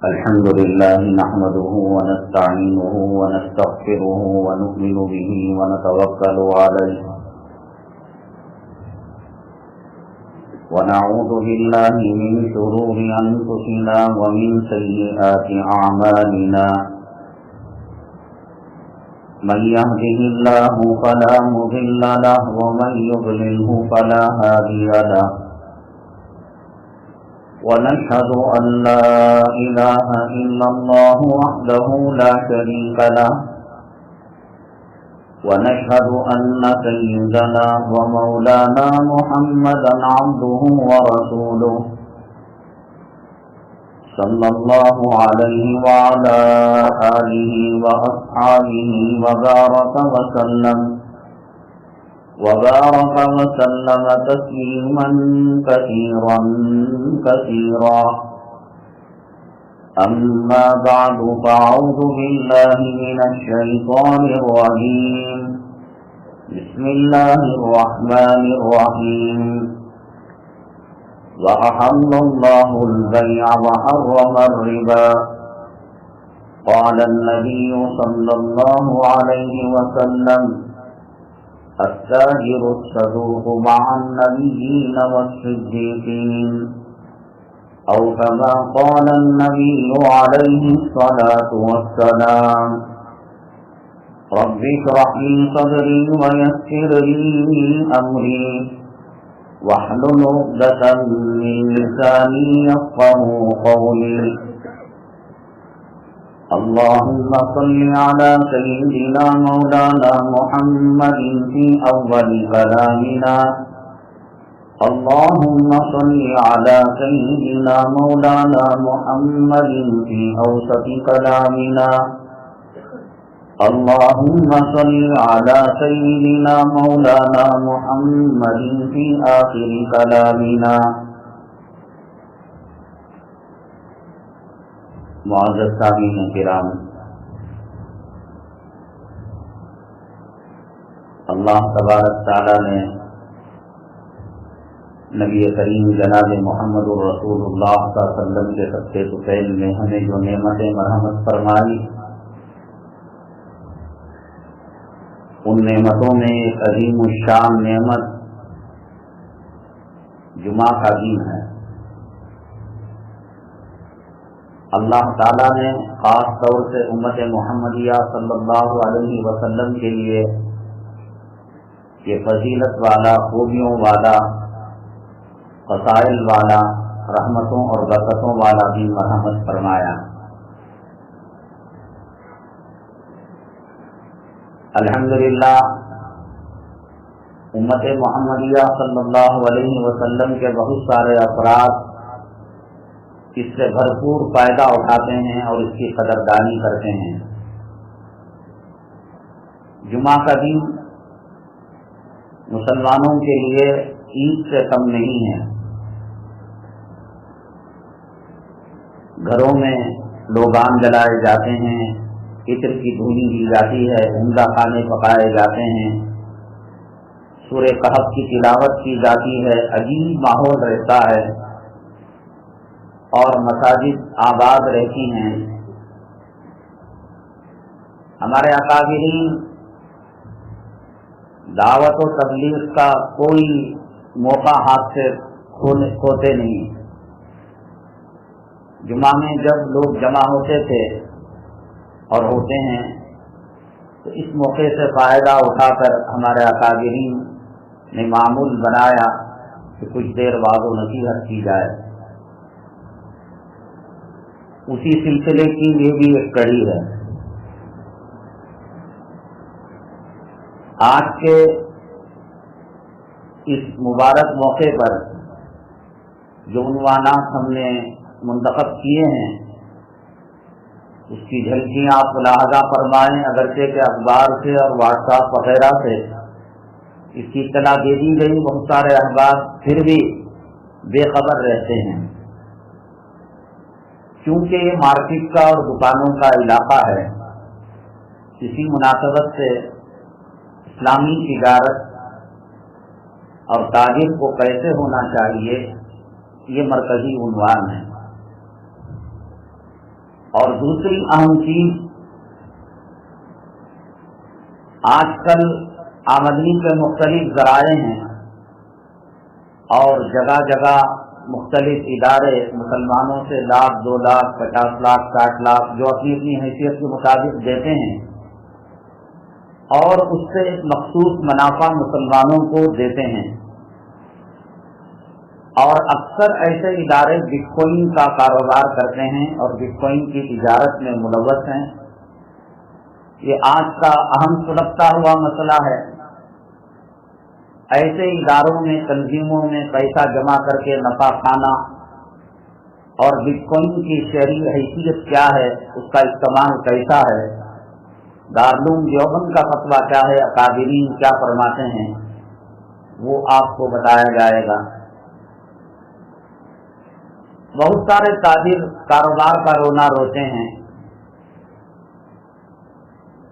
الحمد لله نحمده ونستعينه ونستغفره ونؤمن به ونتوكل عليه ونعوذ بالله من شرور أنفسنا ومن سيئات أعمالنا من يهده الله فلا مضل له ومن يضلله فلا هادي له ونشهد أن لا إله إلا الله وحده لا شريك له ونشهد أن سيدنا ومولانا محمدا عبده ورسوله صلى الله عليه وعلى آله وأصحابه وبارك وسلم تسليما كثيرا أما بعد فأعوذ بالله من الشيطان الرجيم بسم الله الرحمن الرحيم وأحل الله البيع وحرم الربا قال النبي صلى الله عليه وسلم التاجر الصدوق مع النبيين والصديقين أو كما قال النبي عليه الصلاة والسلام رب اشرح لي صدري ويسر لي أمري واحلل عقدة من لساني يفقهوا قولي اللهم صل على سيدنا مولانا محمد في أول كلامنا اللهم صل على سيدنا مولانا محمد في أوسط كلامنا اللهم صل على سيدنا مولانا محمد في آخر كلامنا معزز سامعین کرام، اللہ تبارک تعالی نے نبی کریم جناب محمد الرسول اللہ صلی اللہ علیہ وسلم کے صدقے طفیل میں ہمیں جو نعمت مرحمت فرمائی، ان نعمتوں میں ایک عظیم الشان نعمت جمعہ کا دن ہے۔ اللہ تعالیٰ نے خاص طور سے امت محمدیہ صلی اللہ علیہ وسلم کے لیے یہ فضیلت والا، خوبیوں والا، فضائل والا، رحمتوں اور برکتوں والا دن مرحمت فرمایا۔ الحمدللہ امت محمدیہ صلی اللہ علیہ وسلم کے بہت سارے افراد اس سے بھرپور فائدہ اٹھاتے ہیں اور اس کی قدردانی کرتے ہیں۔ جمعہ کا دن مسلمانوں کے لیے عید سے کم نہیں ہے۔ گھروں میں لوبان جلائے جاتے ہیں، عطر کی دھونی دی جاتی ہے، عمدہ کھانے پکائے جاتے ہیں، سورہ کہف کی تلاوت کی جاتی ہے، عجیب ماحول رہتا ہے اور مساجد آباد رہتی ہیں۔ ہمارے اکابرین دعوت و تبلیغ کا کوئی موقع ہاتھ سے کھوتے نہیں۔ جمعہ میں جب لوگ جمع ہوتے تھے اور ہوتے ہیں تو اس موقع سے فائدہ اٹھا کر ہمارے اکابرین نے معمول بنایا کہ کچھ دیر وعظ و نصیحت کی جائے۔ اسی سلسلے کی یہ بھی ایک کڑی ہے۔ آج کے اس مبارک موقع پر جو عنوانات ہم نے منتخب کیے ہیں اس کی جھلکیاں آپ ملاحظہ فرمائیں۔ اگرچہ کہ اخبار سے اور واٹس ایپ وغیرہ سے اس کی اطلاع دے دی گئی، بہت سارے اخبار پھر بھی بے خبر رہتے ہیں، کیونکہ یہ مارکیٹ کا اور دکانوں کا علاقہ ہے۔ اسی مناسبت سے اسلامی تجارت اور تاجر کو کیسے ہونا چاہیے، یہ مرکزی عنوان ہے۔ اور دوسری اہم چیز، آج کل آمدنی کے مختلف ذرائع ہیں اور جگہ جگہ مختلف ادارے مسلمانوں سے 1 لاکھ 2 لاکھ 50 لاکھ 60 لاکھ جو اپنی اپنی حیثیت کے مطابق دیتے ہیں اور اس سے ایک مخصوص منافع مسلمانوں کو دیتے ہیں، اور اکثر ایسے ادارے بٹ کوئن کا کاروبار کرتے ہیں اور بٹ کوئن کی تجارت میں ملوث ہیں۔ یہ آج کا اہم سلگتا ہوا مسئلہ ہے۔ ایسے اداروں میں، تنظیموں میں پیسہ جمع کر کے نفع کھانا اور بٹ کوئن کی شرعی حیثیت کیا ہے، اس کا استعمال کیسا ہے، دارالعلوم دیوبند کا فتویٰ کیا ہے، اکابرین کیا فرماتے ہیں، وہ آپ کو بتایا جائے گا۔ بہت سارے تاجر کاروبار کا رونا روتے ہیں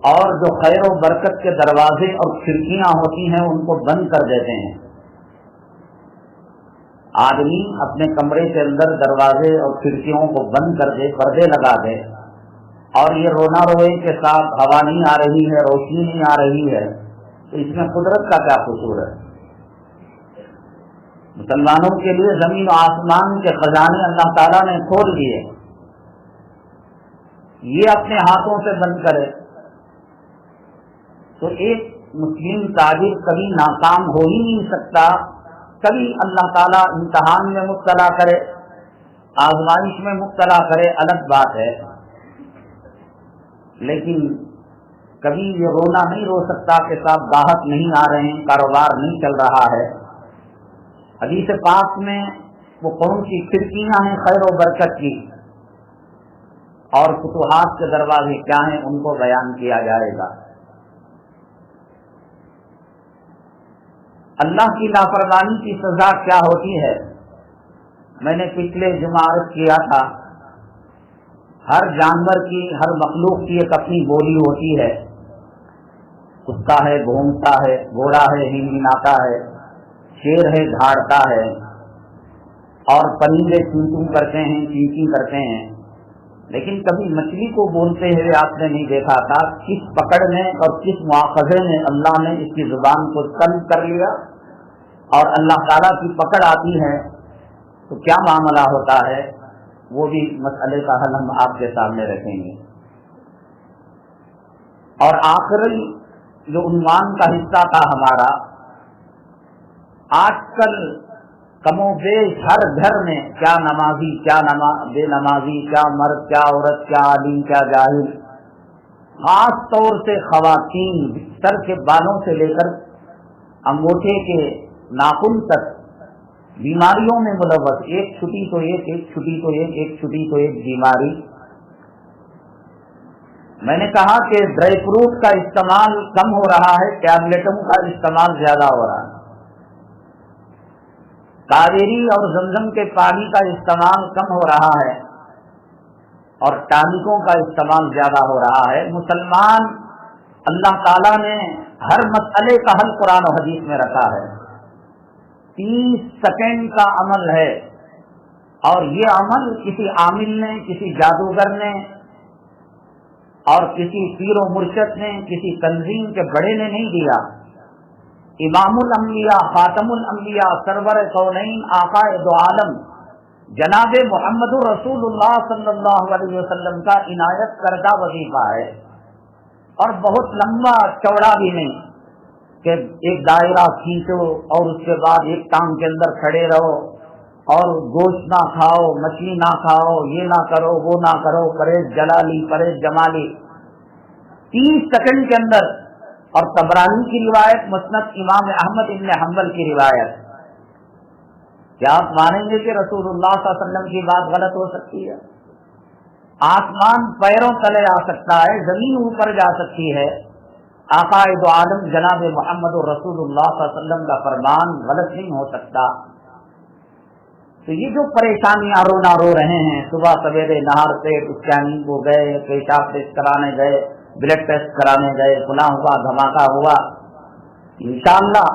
اور جو خیر و برکت کے دروازے اور کھڑکیاں ہوتی ہیں ان کو بند کر دیتے ہیں۔ آدمی اپنے کمرے کے اندر دروازے اور کھڑکیوں کو بند کر دے، پردے لگا دے، اور یہ رونا روئے کے ساتھ ہوا نہیں آ رہی ہے، روشنی نہیں آ رہی ہے، تو اس میں قدرت کا کیا قصور ہے؟ مسلمانوں کے لیے زمین و آسمان کے خزانے اللہ تعالیٰ نے کھول دیے، یہ اپنے ہاتھوں سے بند کرے تو ایک مسلم تاجر کبھی ناکام ہو ہی نہیں سکتا۔ کبھی اللہ تعالیٰ امتحان میں مبتلا کرے، آزمائش میں مبتلا کرے، الگ بات ہے، لیکن کبھی یہ رونا نہیں رو سکتا کہ صاحب گاہک نہیں آ رہے ہیں، کاروبار نہیں چل رہا ہے۔ حدیث پاک میں وہ کون سی کھڑکیاں ہیں خیر و برکت کی اور فتوحات کے دروازے کیا ہیں، ان کو بیان کیا جائے گا۔ اللہ کی نافرمانی کی سزا کیا ہوتی ہے؟ میں نے پچھلے جمعہ عرض کیا تھا، ہر جانور کی، ہر مخلوق کی ایک اپنی بولی ہوتی ہے۔ کتا ہے بھونکتا ہے، گھوڑا ہے ہنہناتا ہے، شیر ہے دھاڑتا ہے، اور پرندے چوں کرتے ہیں، چینچی کرتے ہیں، لیکن کبھی مچھلی کو بولتے ہوئے آپ نے نہیں دیکھا تھا۔ کس پکڑ میں اور کس مواخذے میں اللہ نے اس کی زبان کو تنگ کر لیا اور اللہ تعالیٰ کی پکڑ آتی ہے تو کیا معاملہ ہوتا ہے، وہ بھی مسئلے کا حل ہم آپ کے سامنے رکھیں گے۔ اور آخری جو عنوان کا حصہ تھا ہمارا، آج کل کم و بیش ہر گھر میں کیا نمازی، کیا بے نمازی، کیا مرد، کیا عورت، کیا عالم، کیا جاہل، خاص طور سے خواتین سر کے بالوں سے لے کر انگوٹھے کے ناخن تک بیماریوں میں ملوث، ایک چھٹی تو ایک چھٹی تو ایک چھٹی تو ایک بیماری۔ میں نے کہا کہ ڈرائی فروٹ کا استعمال کم ہو رہا ہے، ٹیبلٹوں کا استعمال زیادہ ہو رہا ہے، کاویری اور زمزم کے پانی کا استعمال کم ہو رہا ہے اور ٹانکوں کا استعمال زیادہ ہو رہا ہے۔ مسلمان، اللہ تعالیٰ نے ہر مسئلے کا حل قرآن و حدیث میں رکھا ہے۔ 30 سیکنڈ کا عمل ہے، اور یہ عمل کسی عامل نے، کسی جادوگر نے اور کسی پیر و مرشد نے، کسی تنظیم کے بڑے نے نہیں دیا۔ امام الانبیاء، خاتم الانبیاء، سرور کونین، آقا دو عالم جناب محمد رسول اللہ صلی اللہ علیہ وسلم کا عنایت کردہ وظیفہ ہے، اور بہت لمبا چوڑا بھی نہیں کہ ایک دائرہ کھینچو اور اس کے بعد ایک ٹانگ کے اندر کھڑے رہو اور گوشت نہ کھاؤ، مچھلی نہ کھاؤ، یہ نہ کرو، وہ نہ کرو، پرہیز جلالی، پرہیز جمالی، 30 سیکنڈ کے اندر۔ اور طبرانی کی روایت، مسند امام احمد ابن حنبل کی روایت، کیا آپ مانیں گے کہ رسول اللہ صلی اللہ علیہ وسلم کی بات غلط ہو سکتی ہے؟ آسمان پیروں تلے آ سکتا ہے، زمین اوپر جا سکتی ہے، آقا دو عالم جناب محمد رسول اللہ صلی اللہ علیہ وسلم کا فرمان غلط نہیں ہو سکتا۔ تو یہ جو پریشانیاں رونا رو رہے ہیں، صبح سویرے نہار پیٹ اسکیننگ کو گئے، پیشاب ٹیسٹ کرانے گئے، بلڈ ٹیسٹ کرانے گئے، فلاں ہوا، دھماکہ ہوا، انشاءاللہ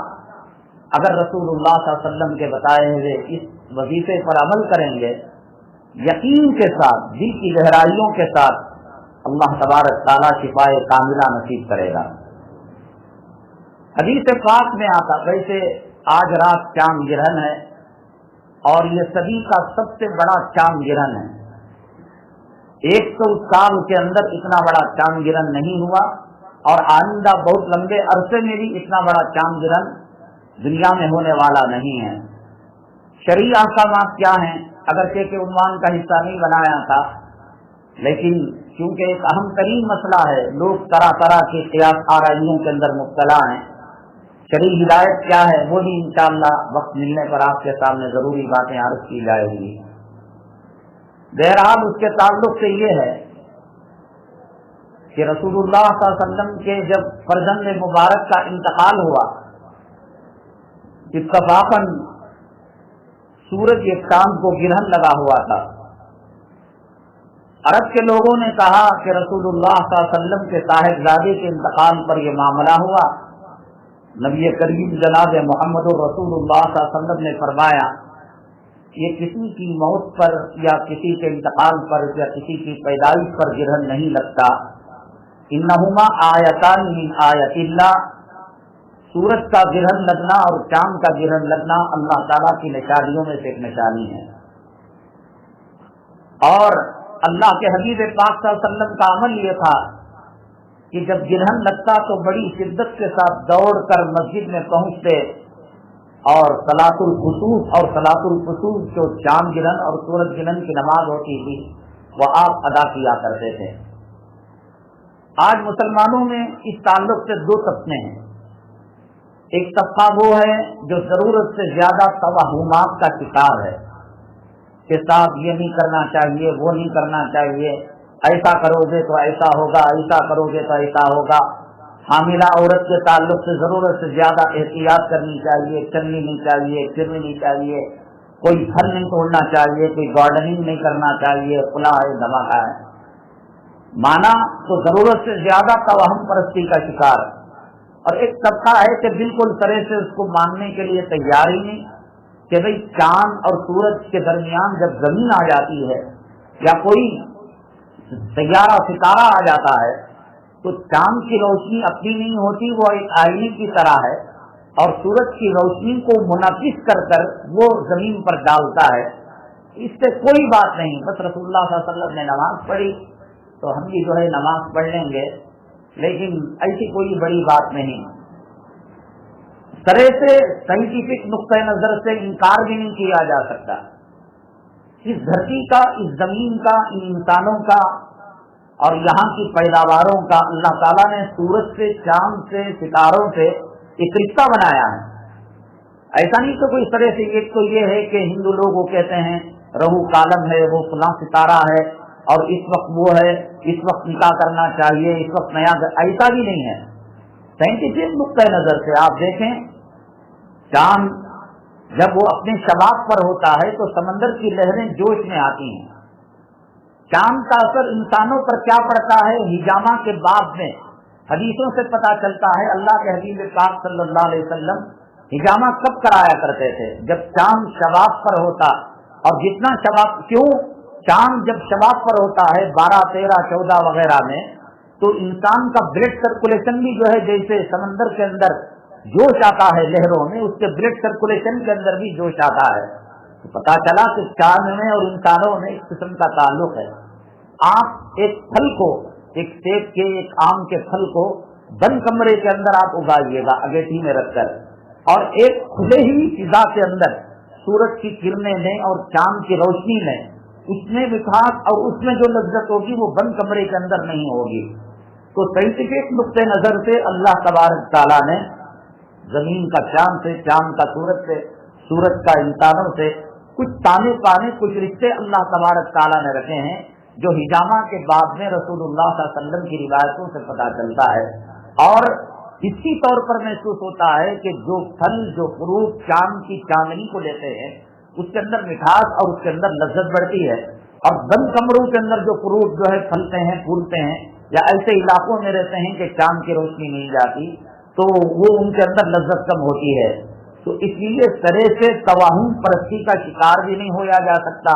اگر رسول اللہ صلی اللہ علیہ وسلم کے بتائے ہوئے اس وظیفے پر عمل کریں گے یقین کے ساتھ، دل کی گہرائیوں کے ساتھ اللہ تبارک تعالیٰ شفائے کاملہ نصیب کرے گا۔ حدیث پاک میں آتا، ویسے آج رات چاند گرہن ہے اور یہ صدی کا سب سے بڑا چاند گرہن ہے۔ 100 سال کے اندر اتنا بڑا چاند گرہن نہیں ہوا، اور آئندہ بہت لمبے عرصے میں بھی اتنا بڑا چاند گرہن دنیا میں ہونے والا نہیں ہے۔ شرعی احکامات کیا ہیں؟ اگرچہ کہ عنوان کا حصہ نہیں بنایا تھا، لیکن کیونکہ ایک اہم ترین مسئلہ ہے، لوگ طرح طرح کی قیاس آرائیوں کے اندر مبتلا ہیں۔ شرعی ہدایت کیا ہے وہ بھی انشاءاللہ وقت ملنے پر آپ کے سامنے ضروری باتیں عرض کی جائے گی۔ بہرحال اس کے تعلق سے یہ ہے کہ رسول اللہ صلی اللہ علیہ وسلم کے جب فرزند مبارک کا انتقال ہوا، اتفاقاً سورج ایک چاند کو گرہن لگا ہوا تھا۔ عرب کے لوگوں نے کہا کہ رسول اللہ صلی اللہ علیہ وسلم کے صاحبزادے کے انتقال پر یہ معاملہ ہوا۔ نبی کریم جناب محمد رسول اللہ صلی اللہ علیہ وسلم نے فرمایا، یہ کسی کی موت پر یا کسی کے انتقال پر یا کسی کی پیدائش پر گرہن نہیں لگتا، انہما آیتان من آیت اللہ، سورج کا گرہن لگنا اور چاند کا گرہن لگنا اللہ تعالیٰ کی نشانیوں میں سے ایک نشانی ہے۔ اور اللہ کے حبیب پاک صلی اللہ علیہ وسلم کا عمل یہ تھا کہ جب گرہن لگتا تو بڑی شدت کے ساتھ دوڑ کر مسجد میں پہنچتے اور صلاۃ الخسوف اور صلاۃ الکسوف جو چاند گرہن اور سورج گرہن کی نماز ہوتی تھی وہ آپ ادا کیا کرتے تھے۔ آج مسلمانوں میں اس تعلق سے دو طبقے ہیں۔ ایک طبقہ وہ ہے جو ضرورت سے زیادہ توہمات کا شکار ہے کہ صاحب یہ نہیں کرنا چاہیے، وہ نہیں کرنا چاہیے، ایسا کرو گے تو ایسا ہوگا، ایسا کرو گے تو ایسا ہوگا۔ حاملہ عورت کے تعلق سے ضرورت سے زیادہ احتیاط کرنی چاہیے، چلنی نہیں چاہیے، پھرنی نہیں چاہیے، کوئی پھل نہیں توڑنا چاہیے، کوئی گارڈننگ نہیں کرنا چاہیے، کھلا ہے دھماکہ ہے۔ مانا تو ضرورت سے زیادہ توہم پرستی کا شکار، اور ایک طبقہ ہے کہ بالکل طرح سے اس کو ماننے کے لیے تیار ہی نہیں کہ بھئی چاند اور سورج کے درمیان جب زمین آ جاتی ہے یا کوئی سیارہ ستارہ آ جاتا ہے تو چاند کی روشنی اپنی نہیں ہوتی، وہ ایک آئینے کی طرح ہے، اور سورج کی روشنی کو منعکس کر کر وہ زمین پر ڈالتا ہے۔ اس سے کوئی بات نہیں، بس رسول اللہ صلی اللہ علیہ وسلم نے نماز پڑھی تو ہم بھی جو ہے نماز پڑھ لیں گے، لیکن ایسی کوئی بڑی بات نہیں۔ طرح سے سائنٹیفک نقطۂ نظر سے انکار بھی نہیں کیا جا سکتا۔ اس دھرتی کا، اس زمین کا، ان انسانوں کا اور یہاں کی پیداواروں کا اللہ تعالیٰ نے سورج سے، چاند سے، ستاروں سے ایک رشتہ بنایا ہے۔ ایسا نہیں کہ کوئی طرح سے، ایک تو یہ ہے کہ ہندو لوگ وہ کہتے ہیں رہو کالم ہے، وہ فلاں ستارہ ہے اور اس وقت وہ ہے، اس وقت نکاح کرنا چاہیے، اس وقت نیا، ایسا بھی نہیں ہے۔ سائنٹیفک نقطۂ نظر سے آپ دیکھیں، چاند جب وہ اپنے شباب پر ہوتا ہے تو سمندر کی لہریں جوش میں آتی ہیں۔ چاند کا اثر انسانوں پر کیا پڑتا ہے؟ ہجامہ کے باب میں حدیثوں سے پتہ چلتا ہے، اللہ کے حبیب پاک صلی اللہ علیہ وسلم ہجامہ کب کرایا کرتے تھے؟ جب چاند شباب پر ہوتا، اور جتنا شباب، کیوں چاند جب شباب پر ہوتا ہے 12، 13، 14 وغیرہ میں، تو انسان کا بلڈ سرکولیشن بھی جو ہے جیسے سمندر کے اندر جوش آتا ہے لہروں میں، اس کے بلڈ سرکولیشن کے اندر بھی جوش آتا ہے۔ تو پتا چلا کہ چاند میں اور انسانوں میں ایک قسم کا تعلق ہے۔ آپ ایک پھل کو، ایک سیب کے، ایک آم کے پھل کو بند کمرے کے اندر آپ اگائیے گا اگیٹھی میں رکھ کر، اور ایک کھلے ہی فضا کے اندر سورج کی کرنیں میں اور چاند کی روشنی میں اس میں مٹھاس اور اس میں جو لذت ہوگی وہ بند کمرے کے اندر نہیں ہوگی۔ تو سائنٹیفک نقطۂ نظر سے اللہ تبارک تعالیٰ نے زمین کا چاند سے، چاند کا سورج سے، سورج کا انسانوں سے کچھ تانے پانے، کچھ رشتے اللہ تبارک تعالیٰ نے رکھے ہیں جو ہجامہ کے بعد میں رسول اللہ صلی اللہ علیہ وسلم کی روایتوں سے پتہ چلتا ہے۔ اور اسی طور پر محسوس ہوتا ہے کہ جو پھل، جو فروٹ چاند کی چاندنی کو لیتے ہیں اس کے اندر مٹھاس اور اس کے اندر لذت بڑھتی ہے، اور بند کمروں کے اندر جو فروٹ جو ہے پھلتے ہیں، پھولتے ہیں، یا ایسے علاقوں میں رہتے ہیں کہ چاند کی روشنی نہیں جاتی تو وہ ان کے اندر لذت کم ہوتی ہے۔ تو اس لیے طرح سے توہم پرستی کا شکار بھی نہیں ہوا جا سکتا،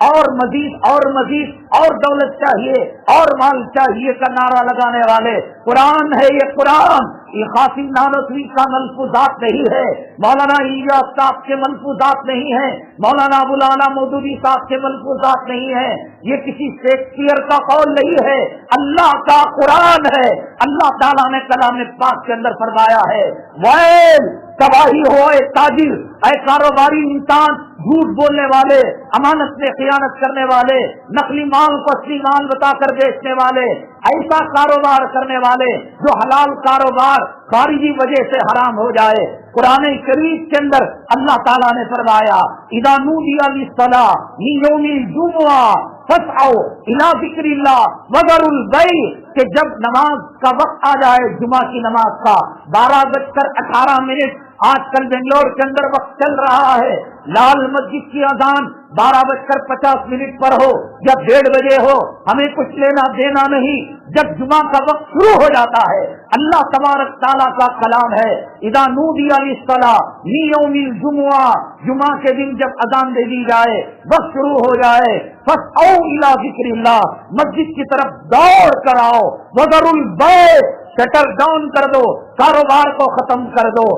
اور مزید اور مزید اور دولت چاہیے اور مال چاہیے کا نعرہ لگانے والے، قرآن ہے یہ قرآن، یہ قاسم نانوتوی کا ملفوظات نہیں ہے، مولانا الیاس صاحب کے ملفوظات نہیں ہے، مولانا ابو العلا مودودی صاحب کے ملفوظات نہیں ہے، یہ کسی شیکسپیئر کا قول نہیں ہے، اللہ کا قرآن ہے۔ اللہ تعالیٰ نے کلام پاک کے اندر فرمایا ہے، ویل تباہی ہو اے تاجر، اے کاروباری انسان، جھوٹ بولنے والے، امانت میں خیانت کرنے والے، نقلی مال کو اصلی مال بتا کر بیچنے والے، ایسا کاروبار کرنے والے جو حلال کاروبار خارجی وجہ سے حرام ہو جائے۔ قرآن کریم کے اندر اللہ تعالیٰ نے فرمایا، اذا نودی للصلاۃ من یوم الجمعہ فاسعوا الی ذکر اللہ وذروا البیع، کہ جب نماز کا وقت آ جائے جمعہ کی نماز کا 12:18، آج کل بنگلور کے اندر وقت چل رہا ہے، لال مسجد کی اذان 12:50 پر ہو یا 1:30 بجے ہو، ہمیں کچھ لینا دینا نہیں، جب جمعہ کا وقت شروع ہو جاتا ہے اللہ تبارک تعالیٰ کا کلام ہے، اذا نودی للصلاۃ من یوم الجمعہ، جمعہ کے دن جب اذان دے دی جائے، وقت شروع ہو جائے، فاسعوا الی ذکر اللہ، مسجد کی طرف دوڑ کر آؤ، وذروا البیع، شٹر ڈاؤن کر دو، کاروبار کو ختم کر دو،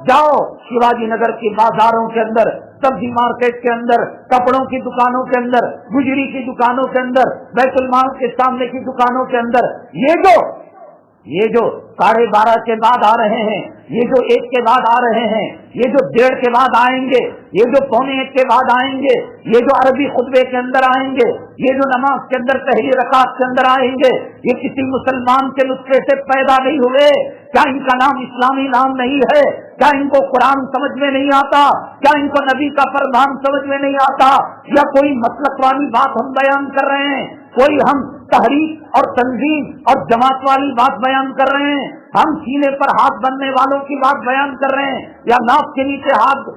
جاؤ شیواجی نگر کی بازاروں کے اندر، سبزی مارکیٹ کے اندر، کپڑوں کی دکانوں کے اندر، گجری کی دکانوں کے اندر، بیت المال کے سامنے کی دکانوں کے اندر، یہ جو 12:30 کے بعد آ رہے ہیں، یہ جو 1 کے بعد آ رہے ہیں، یہ جو 1:30 کے بعد آئیں گے، یہ جو 1:45 کے بعد آئیں گے، یہ جو عربی خطبے کے اندر آئیں گے، یہ جو نماز کے اندر پہلی رکعت کے اندر آئیں گے، یہ کسی مسلمان کے نطفے سے پیدا نہیں ہوئے؟ کیا ان کا نام اسلامی نام نہیں ہے؟ کیا ان کو قرآن سمجھ میں نہیں آتا؟ کیا ان کو نبی کا فرمان سمجھ میں نہیں آتا؟ یا کوئی مسلک والی بات ہم بیان کر رہے ہیں، کوئی ہم تحریک اور تنظیم اور جماعت والی بات بیان کر رہے ہیں، ہم سینے پر ہاتھ باندھنے والوں کی بات بیان کر رہے ہیں، یا ناف کے نیچے ہاتھ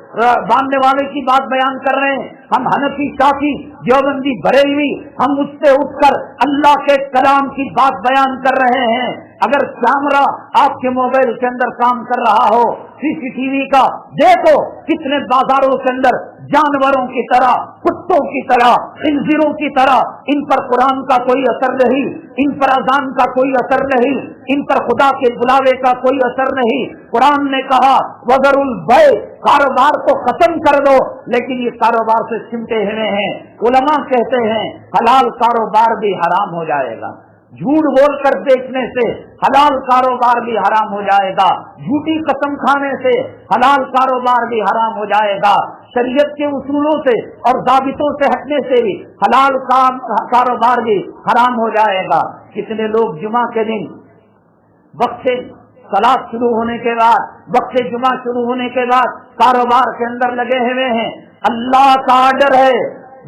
باندھنے والے کی بات بیان کر رہے ہیں، ہم حنفی شافعی دیوبندی بریلوی ہم اس سے اٹھ کر اللہ کے کلام کی بات بیان کر رہے ہیں۔ اگر کیمرہ آپ کے موبائل کے اندر کام کر رہا ہو، CCTV کا دیکھو کتنے بازاروں کے اندر جانوروں کی طرح، کتوں کی طرح، خنزیروں کی طرح ان پر قرآن کا کوئی اثر نہیں، ان پر اذان کا کوئی اثر نہیں، ان پر خدا کے بلاوے کا کوئی اثر نہیں۔ قرآن نے کہا وذروا البیع، کاروبار کو ختم کر دو، لیکن یہ کاروبار سے سمٹے ہوئے ہیں۔ علماء کہتے ہیں حلال کاروبار بھی حرام ہو جائے گا، جھوٹ بول کر بیچنے سے حلال کاروبار بھی حرام ہو جائے گا، جھوٹی قسم کھانے سے حلال کاروبار بھی حرام ہو جائے گا، شریعت کے اصولوں سے اور ضابطوں سے ہٹنے سے بھی حلال کاروبار بھی حرام ہو جائے گا۔ کتنے لوگ جمعہ کے دن وقت صلاۃ شروع ہونے کے بعد، وقت جمعہ شروع ہونے کے بعد کاروبار کے اندر لگے ہوئے ہیں۔ اللہ کا آرڈر ہے،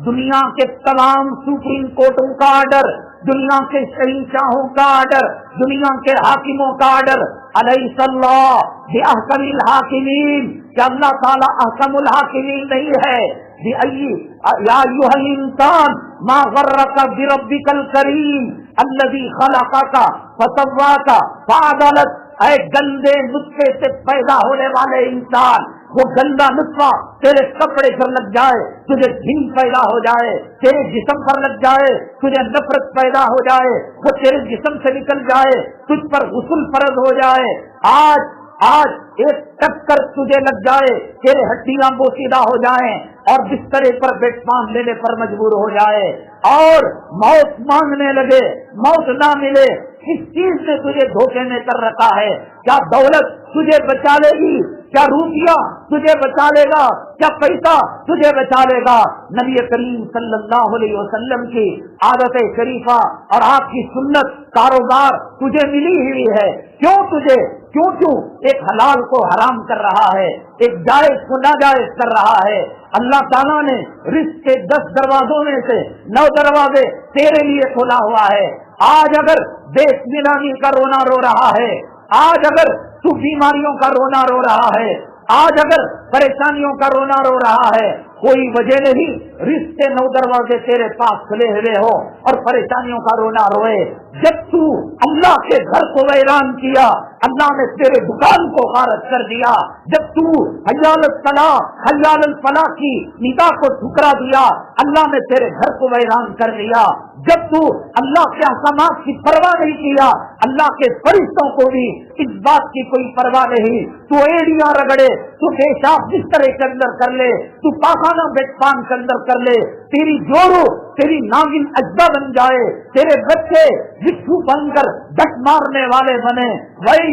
دنیا کے تمام سپریم کورٹوں کا آرڈر، دنیا کے شہنشاہوں کا آرڈر، دنیا کے حاکموں کا آرڈر، الیس اللہ بأحکم الحاکمین، کہ اللہ تعالیٰ احکم الحاکمین نہیں ہے؟ یا ایھا الانسان ما غرک بربک الکریم الذی خلقک فسواک فعدلک، اے گندے نطفے سے پیدا ہونے والے انسان، وہ گندا نطفہ تیرے کپڑے پر لگ جائے، تجھے گھن پیدا ہو جائے، تیرے جسم پر لگ جائے، تجھے نفرت پیدا ہو جائے، وہ تیرے جسم سے نکل جائے، تجھ پر غسل فرض ہو جائے، آج ایک ٹکر تجھے لگ جائے، تیرے ہڈیاں بوسیدہ ہو جائیں اور بسترے پر بیڈ مان لینے پر مجبور ہو جائے اور موت مانگنے لگے، موت نہ ملے، کس چیز نے تجھے دھوکے میں کر رکھا ہے؟ کیا دولت تجھے بچا لے گی؟ کیا روپیہ تجھے بچا لے گا؟ کیا پیسہ تجھے بچا لے گا؟ نبی کریم صلی اللہ علیہ وسلم کی عادت شریفہ اور آپ کی سنت کاروبار تجھے ملی ہوئی ہے، کیوں ایک حلال کو حرام کر رہا ہے، ایک جائز کو ناجائز کر رہا ہے؟ اللہ تعالیٰ نے رزق کے 10 دروازوں میں سے 9 دروازے تیرے لیے کھولا ہوا ہے۔ آج اگر دیش نیلامی کا رونا رو رہا ہے، آج اگر تو بیماریوں کا رونا رو رہا ہے، آج اگر پریشانیوں کا رونا رو رہا ہے، کوئی وجہ نہیں رزق کے 9 دروازے تیرے پاس کھلے ہوئے ہو اور پریشانیوں کا رونا روئے۔ جب تو اللہ کے گھر کو ویران کیا، اللہ نے تیرے دکان کو غارت کر دیا. جب تو حی علی الصلاۃ حی علی الفلاح کی ندا کو ٹھکرا دیا, اللہ نے تیرے گھر کو ویران کر دیا. جب تو اللہ کے احکامات کی پرواہ نہیں کیا, اللہ کے فرشتوں کو بھی اس بات کی کوئی پرواہ نہیں. تو ایڑیاں رگڑے, تو پیشاب بستر کے اندر کر لے, تو پاخانہ بیڈ پان کے اندر کر لے, تیری جوڑو تیری ناگن اجزا بن جائے, تیرے بچے بچھو بن کر ڈٹ مارنے والے بنے. ویل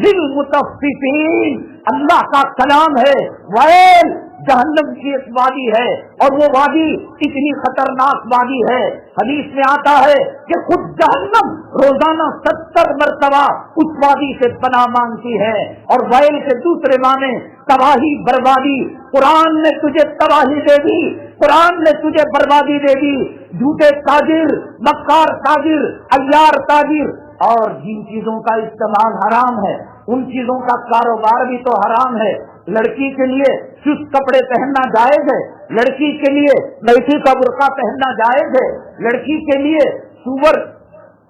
للمطففین, اللہ کا کلام ہے. ویل جہنم کی ایک وادی ہے, اور وہ وادی اتنی خطرناک وادی ہے. حدیث میں آتا ہے کہ خود جہنم روزانہ 70 مرتبہ اس وادی سے پناہ مانگتی ہے. اور ویل کے دوسرے معنی تباہی بربادی. قرآن نے تجھے تباہی دے دی, قرآن نے تجھے بربادی دے دی. جھوٹے تاجر, مکار تاجر, عیار تاجر, اور جن چیزوں کا استعمال حرام ہے ان چیزوں کا کاروبار بھی تو حرام ہے. لڑکی کے لیے چست کپڑے پہننا جائز ہے, لڑکی کے لیے میٹھی کا برقع پہننا جائز ہے, لڑکی کے لیے سور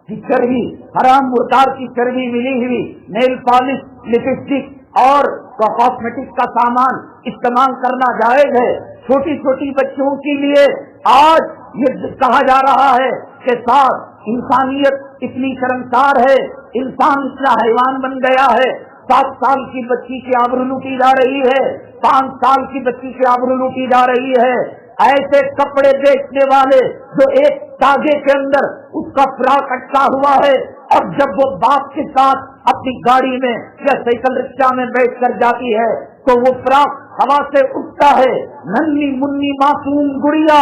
کی چربی, حرام مردار کی چربی ملی ہوئی, نیل پالش, لپسٹک اور کاسمیٹک کا سامان استعمال کرنا جائز ہے. چھوٹی چھوٹی بچوں کے لیے آج یہ کہا جا رہا ہے کہ ساتھ انسانیت اتنی شرمسار ہے, انسان اتنا حیوان بن گیا ہے. 7 سال کی بچی کی آبرو لوٹی جا رہی ہے, 5 سال کی بچی کی آبرو لوٹی جا رہی ہے. ایسے کپڑے بیچنے والے جو ایک تاگے کے اندر اس کا فراق اٹکا ہوا ہے, اور جب وہ باپ کے ساتھ اپنی گاڑی میں یا سائیکل رکشا میں بیٹھ کر جاتی ہے تو وہ فراق ہوا سے اٹھتا ہے. ننھی منی معصوم گڑیا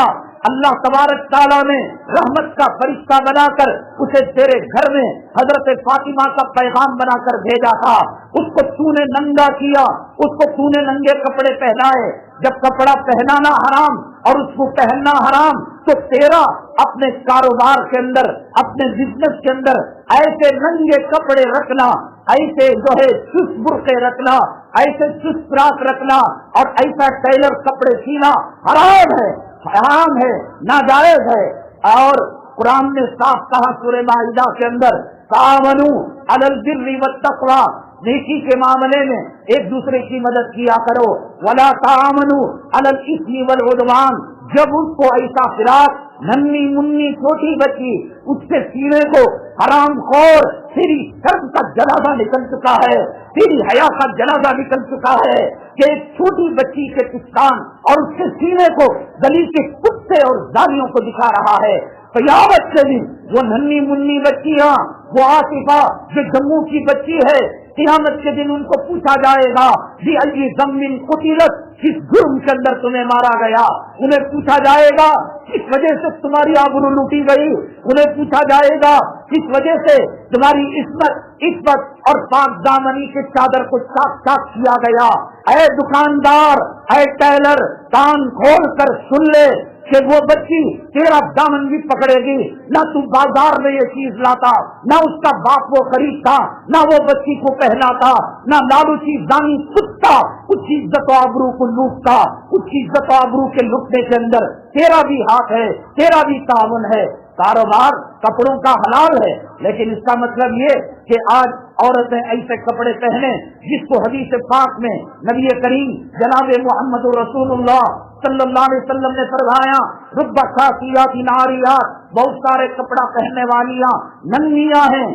اللہ تبارک تعالیٰ نے رحمت کا فرشتہ بنا کر اسے تیرے گھر میں حضرت فاطمہ کا پیغام بنا کر بھیجا تھا. اس کو تو نے ننگا کیا, اس کو تو نے ننگے کپڑے پہنائے. جب کپڑا پہنانا حرام اور اس کو پہننا حرام, تو تیرا اپنے کاروبار کے اندر, اپنے بزنس کے اندر ایسے ننگے کپڑے رکھنا, ایسے جو ہے چست برقعے رکھنا, ایسے چست فراق رکھنا اور ایسا ٹیلر کپڑے سینا حرام ہے, حرام ہے, ناجائز ہے. اور قرآن نے صاف کہا سورہ مائدہ کے اندر, تعاونوا علی البر والتقوی, نیکی کے معاملے میں ایک دوسرے کی مدد کیا کرو. ولا تعاونوا علی الاثم والعدوان, جب اس کو ایسا فراق ننھی منی چھوٹی بچی اس کے سینے کو حرام خور, تیری شرم کا جنازہ نکل چکا ہے, تیری حیا کا جنازہ نکل چکا ہے کہ ایک چھوٹی بچی کے پستان اور اس کے سینے کو گلی کے کتے اور زانیوں کو دکھا رہا ہے. قیامت کے دن وہ ننھی منی بچیاں, وہ عاطفہ جو جموں کی بچی ہے, قیامت کے دن ان کو پوچھا جائے گا بِأَيِّ ذَنبٍ قُتِلَتْ, کس جرم کے اندر تمہیں مارا گیا. انہیں پوچھا جائے گا کس وجہ سے تمہاری آبرو لوٹی گئی. انہیں پوچھا جائے گا کس وجہ سے تمہاری عصمت اور پاک دامنی کے چادر کو چاک چاک کیا گیا. اے دکاندار, اے ٹیلر, کان کھول کر سن لے کہ وہ بچی تیرا دامن بھی پکڑے گی. نہ تو بازار میں یہ چیز لاتا, نہ اس کا باپ وہ خریدتا, نہ وہ بچی کو پہناتا, نہ لالوچی دانی کتا کچھ عزت و آبرو کو لوٹتا. کچھ عزت و آبرو کے لٹنے کے اندر تیرا بھی ہاتھ ہے, تیرا بھی تعاون ہے. کاروبار کپڑوں کا حلال ہے, لیکن اس کا مطلب یہ کہ آج عورتیں ایسے کپڑے پہنے جس کو حدیث پاک میں نبی کریم جناب محمد رسول اللہ صلی اللہ علیہ وسلم نے فرمایا, رب خاسیات ناریات, بہت سارے کپڑا پہننے والیاں ننھیاں ہیں.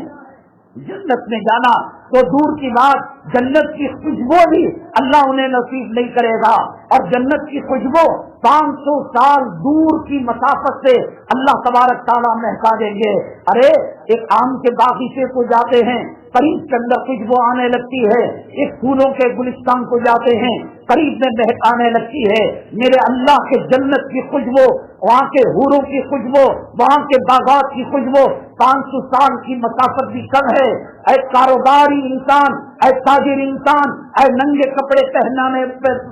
جنت میں جانا تو دور کی بات, جنت کی خوشبو بھی اللہ انہیں نصیب نہیں کرے گا. اور جنت کی خوشبو 500 سال دور کی مسافت سے اللہ تبارک تعالیٰ مہکا دیں گے. ارے ایک آم کے باغیچے کو جاتے ہیں, قریب کے اندر خوشبو آنے لگتی ہے. ایک پھولوں کے گلستان کو جاتے ہیں, قریب میں مہک آنے لگتی ہے. میرے اللہ کے جنت کی خوشبو, وہاں کے حوروں کی خوشبو, وہاں کے باغات کی خوشبو 500 سال کی مسافت بھی کم ہے. اے کاروباری انسان, اے تاجر انسان, اے ننگے کپڑے پہنانے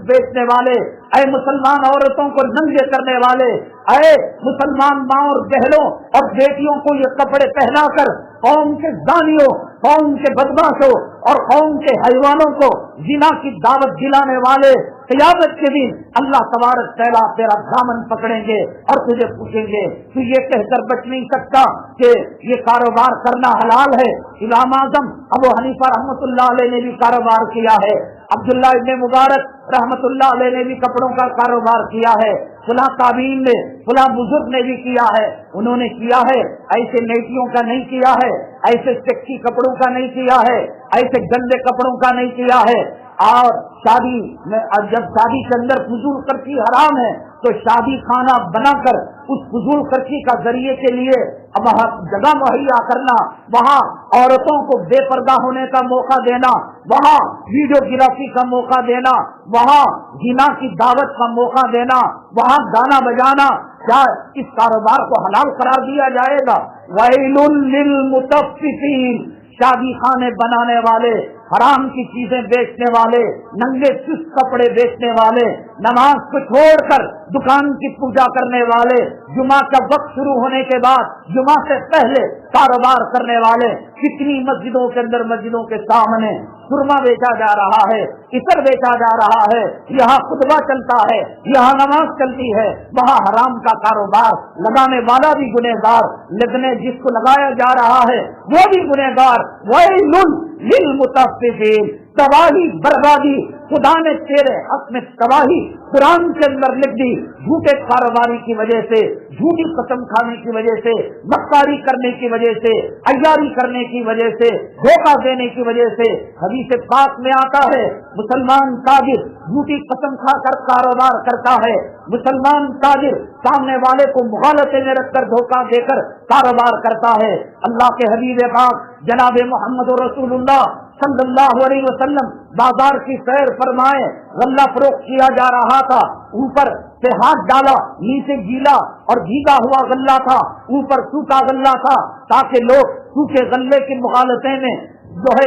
بیچنے والے, اے مسلمان عورتوں کو ننگے کرنے والے, اے مسلمان ماں اور بہنوں اور بیٹیوں کو یہ کپڑے پہنا کر قوم کے زانیوں, قوم کے بدماشوں اور قوم کے حیوانوں کو زنا کی دعوت دلانے والے, قیامت کے دن اللہ تبارک تعالیٰ تیرا دامن پکڑیں گے اور تجھے پوچھیں گے تو یہ کہہ کر بچ نہیں سکتا کہ یہ کاروبار کرنا حلال ہے۔ امام اعظم ابو حنیفہ رحمۃ اللہ علیہ نے بھی کاروبار کیا ہے، عبداللہ ابن مبارک رحمۃ اللہ علیہ نے بھی کپڑوں کا کاروبار کیا ہے، فلاں تابعین نے فلاں بزرگ نے بھی کیا ہے، انہوں نے کیا ہے، ایسے نیٹیوں کا نہیں کیا ہے، ایسے سیکسی کپڑوں کا نہیں کیا ہے، ایسے گندے کپڑوں کا نہیں کیا ہے۔ اور شادی میں جب شادی کے اندر فضول خرچی حرام ہے تو شادی خانہ بنا کر اس فضول خرچی کا ذریعے کے لیے وہاں جگہ مہیا کرنا، وہاں عورتوں کو بے پردہ ہونے کا موقع دینا، وہاں ویڈیو گرافی کا موقع دینا، وہاں زنا کی دعوت کا موقع دینا، وہاں گانا بجانا، کیا اس کاروبار کو حلال قرار دیا جائے گا؟ ویل للمطففین، شادی خانے بنانے والے، حرام کی چیزیں بیچنے والے، ننگے چست کپڑے بیچنے والے، نماز کو چھوڑ کر دکان کی پوجا کرنے والے، جمعہ کا وقت شروع ہونے کے بعد جمعہ سے پہلے کاروبار کرنے والے، کتنی مسجدوں کے اندر مسجدوں کے سامنے سرما بیچا جا رہا ہے، عطر بیچا جا رہا ہے، یہاں خطبہ چلتا ہے، یہاں نماز چلتی ہے، وہاں حرام کا کاروبار، لگانے والا بھی گنہگار، لگنے جس کو لگایا جا رہا ہے وہ بھی گنہگار۔ ویل للمطففین، تباہی بربادی، خدا نے تیرے حق میں تباہی قرآن کے اندر لکھ دی، جھوٹے کاروباری کی وجہ سے، جھوٹی قسم کھانے کی وجہ سے، مکاری کرنے کی وجہ سے، عیاری کرنے کی وجہ سے، دھوکہ دینے کی وجہ سے۔ حدیث پاک میں آتا ہے مسلمان تاجر جھوٹی قسم کھا کر کاروبار کرتا ہے، مسلمان تاجر سامنے والے کو مغالطے میں رکھ کر دھوکہ دے کر کاروبار کرتا ہے۔ اللہ کے حبیب پاک جناب محمد رسول اللہ صلی اللہ علیہ وسلم بازار کی سیر فرمائے، غلہ فروخت کیا جا رہا تھا، اوپر سے ہاتھ ڈالا، نیچے گیلا اور بھیگا ہوا غلہ تھا، اوپر سوکھا غلہ تھا، تاکہ لوگ سوکھے غلے کے مغالطے میں جو ہے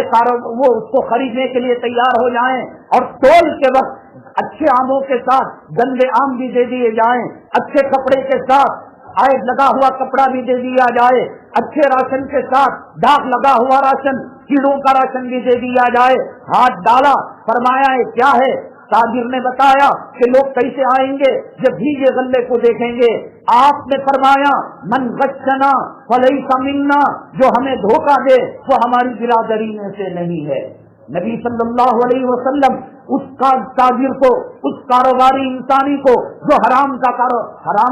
وہ اس کو خریدنے کے لیے تیار ہو جائیں، اور تول کے وقت اچھے آموں کے ساتھ گندے آم بھی دے دیے جائیں، اچھے کپڑے کے ساتھ عائد لگا ہوا کپڑا بھی دے دیا جائے، اچھے راشن کے ساتھ داغ لگا ہوا راشن، کیڑوں کا راشن بھی دے دیا جائے۔ ہاتھ ڈالا، فرمایا یہ کیا ہے؟ تاجر نے بتایا کہ لوگ کیسے آئیں گے جب بھیگے غلے کو دیکھیں گے؟ آپ نے فرمایا من غشنا فلیس منا، جو ہمیں دھوکہ دے وہ ہماری برادری میں سے نہیں ہے۔ نبی صلی اللہ علیہ وسلم اس کا تاجر کو، اس کاروباری انسانی کو جو حرام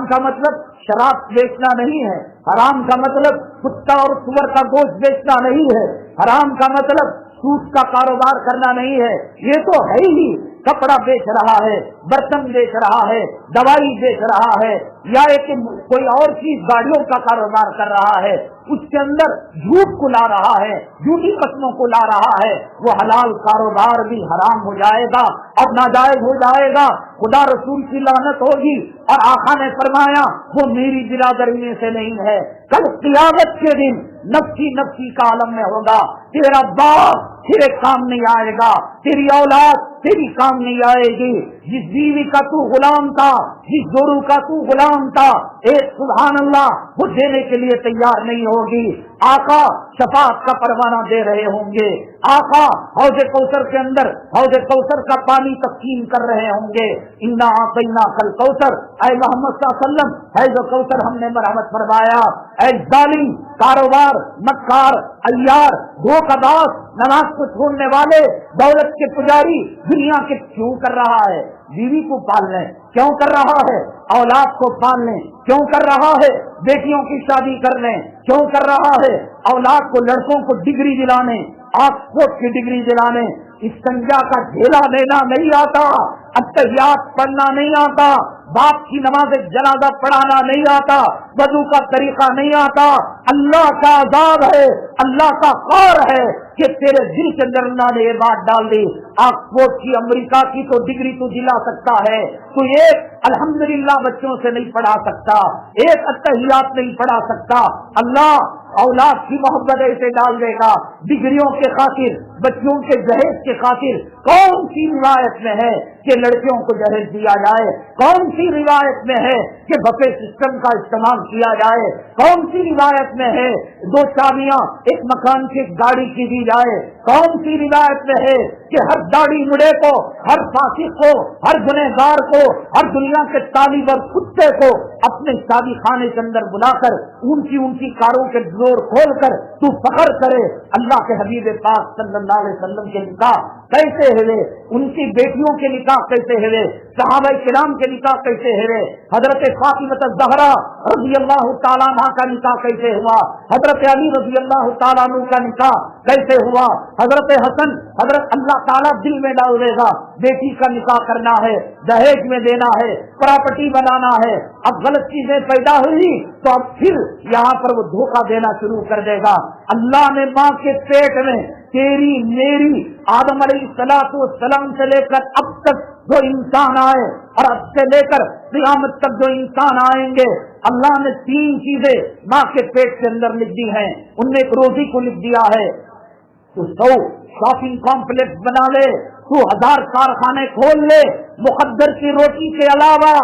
کا مطلب شراب بیچنا نہیں ہے، حرام کا مطلب کتا اور سور کا گوشت بیچنا نہیں ہے، حرام کا مطلب سود کا کاروبار کرنا نہیں ہے، یہ تو ہے ہی کپڑا بیچ رہا ہے، برتن بیچ رہا ہے، دوائی بیچ رہا ہے، یا ایک کوئی اور چیز گاڑیوں کا کاروبار کر رہا ہے، اس کے اندر جھوٹ کو لا رہا ہے، جھوٹی قسموں کو لا رہا ہے، وہ حلال کاروبار بھی حرام ہو جائے گا اور ناجائز ہو جائے گا، خدا رسول کی لعنت ہوگی، اور آقا نے فرمایا وہ میری برادری میں سے نہیں ہے۔ کل قیامت کے دن نفسی نفسی کا عالم میں ہوگا، تیرا باپ تیرے کام نہیں آئے گا، تیری اولاد تیری کام نہیں آئے گی، جس بیوی کا تو غلام تھا، جس گورو کا تو غلام تھا، ایک سبحان اللہ وہ دینے کے لیے تیار نہیں ہوگی۔ آقا شفاعت کا پروانہ دے رہے ہوں گے، آقا حوض کوثر کے اندر حوض کوثر کا پانی تقسیم کر رہے ہوں گے، انا اعطیناک الکوثر، اے محمد صلی اللہ علیہ وسلم حوض کوثر ہم نے مرحمت فرمایا۔ اے ظالم، کاروبار، مکار، عیار، دھوکہ باز، نماز کو چھوڑنے والے، دولت کے پجاری، دنیا کے کیوں کر رہا ہے؟ بیوی کو پالنے کیوں کر رہا ہے؟ اولاد کو پالنے کیوں کر رہا ہے؟ بیٹیوں کی شادی کرنے کیوں کر رہا ہے؟ اولاد کو، لڑکوں کو ڈگری دلانے، آکسفورڈ کی ڈگری دلانے، استنجا کا ڈھیلا لینا نہیں آتا، اتحیات پڑھنا نہیں آتا، باپ کی نماز جنازہ پڑھانا نہیں آتا، وضو کا طریقہ نہیں آتا۔ اللہ کا عذاب ہے، اللہ کا قہر ہے کہ تیرے دل کے اندر اللہ نے یہ بات ڈال دی۔ آکسفورڈ کی، امریکہ کی تو ڈگری تو دلا سکتا ہے، تو ایک الحمدللہ بچوں سے نہیں پڑھا سکتا، ایک اتحیات نہیں پڑھا سکتا۔ اللہ اولاد کی محبت ایسے ڈال دے گا، ڈگریوں کے خاطر بچوں کے جہیز کے خاطر کون سی روایت میں ہے کہ لڑکیوں کو جہیز دیا جائے؟ کون سی روایت میں ہے کہ بفے سسٹم کا استعمال کیا جائے؟ کون سی روایت میں ہے 2 چابیاں ایک مکان کی گاڑی کی دی جائے؟ کون سی روایت میں ہے کہ ہر داڑھی مڑے کو، ہر فاسق کو، ہر گنہگار کو، ہر دنیا کے طالب اور کتے کو اپنے شادی خانے کے اندر بلا کر اونچی اونچی کاروں کے ڈور کھول کر تو فخر کرے؟ اللہ کے حبیب پاک صلی اللہ علیہ وسلم کے نکاح کیسے ہوئے؟ ان کی بیٹیوں کے نکاح کیسے ہوئے؟ صحابہ کرام کے نکاح کیسے ہوئے؟ حضرت فاطمہ الزہرا رضی اللہ تعالیٰ عنہ کا نکاح کیسے ہوا؟ حضرت علی رضی اللہ تعالیٰ عنہ کا نکاح کیسے ہوا؟ حضرت حسن، حضرت اللہ تعالیٰ دل میں ڈال دے گا بیٹی کا نکاح کرنا ہے، دہیج میں دینا ہے، پراپرٹی بنانا ہے، اب غلط چیزیں پیدا ہوئی تو اب پھر یہاں پر وہ دھوکہ دینا شروع کر دے گا۔ اللہ نے ماں کے پیٹ میں تیری میری آدم علیہ السلام سے لے کر اب تک جو انسان آئے اور اب سے لے کر قیامت تک جو انسان آئیں گے، اللہ نے 3 چیزیں ماں کے پیٹ کے اندر لکھ دی ہیں۔ ان میں ایک روزی کو لکھ دیا ہے، تو 100 شاپنگ کمپلیکس بنا لے، تو 1000 کارخانے کھول لے، مقدر کی روٹی کے علاوہ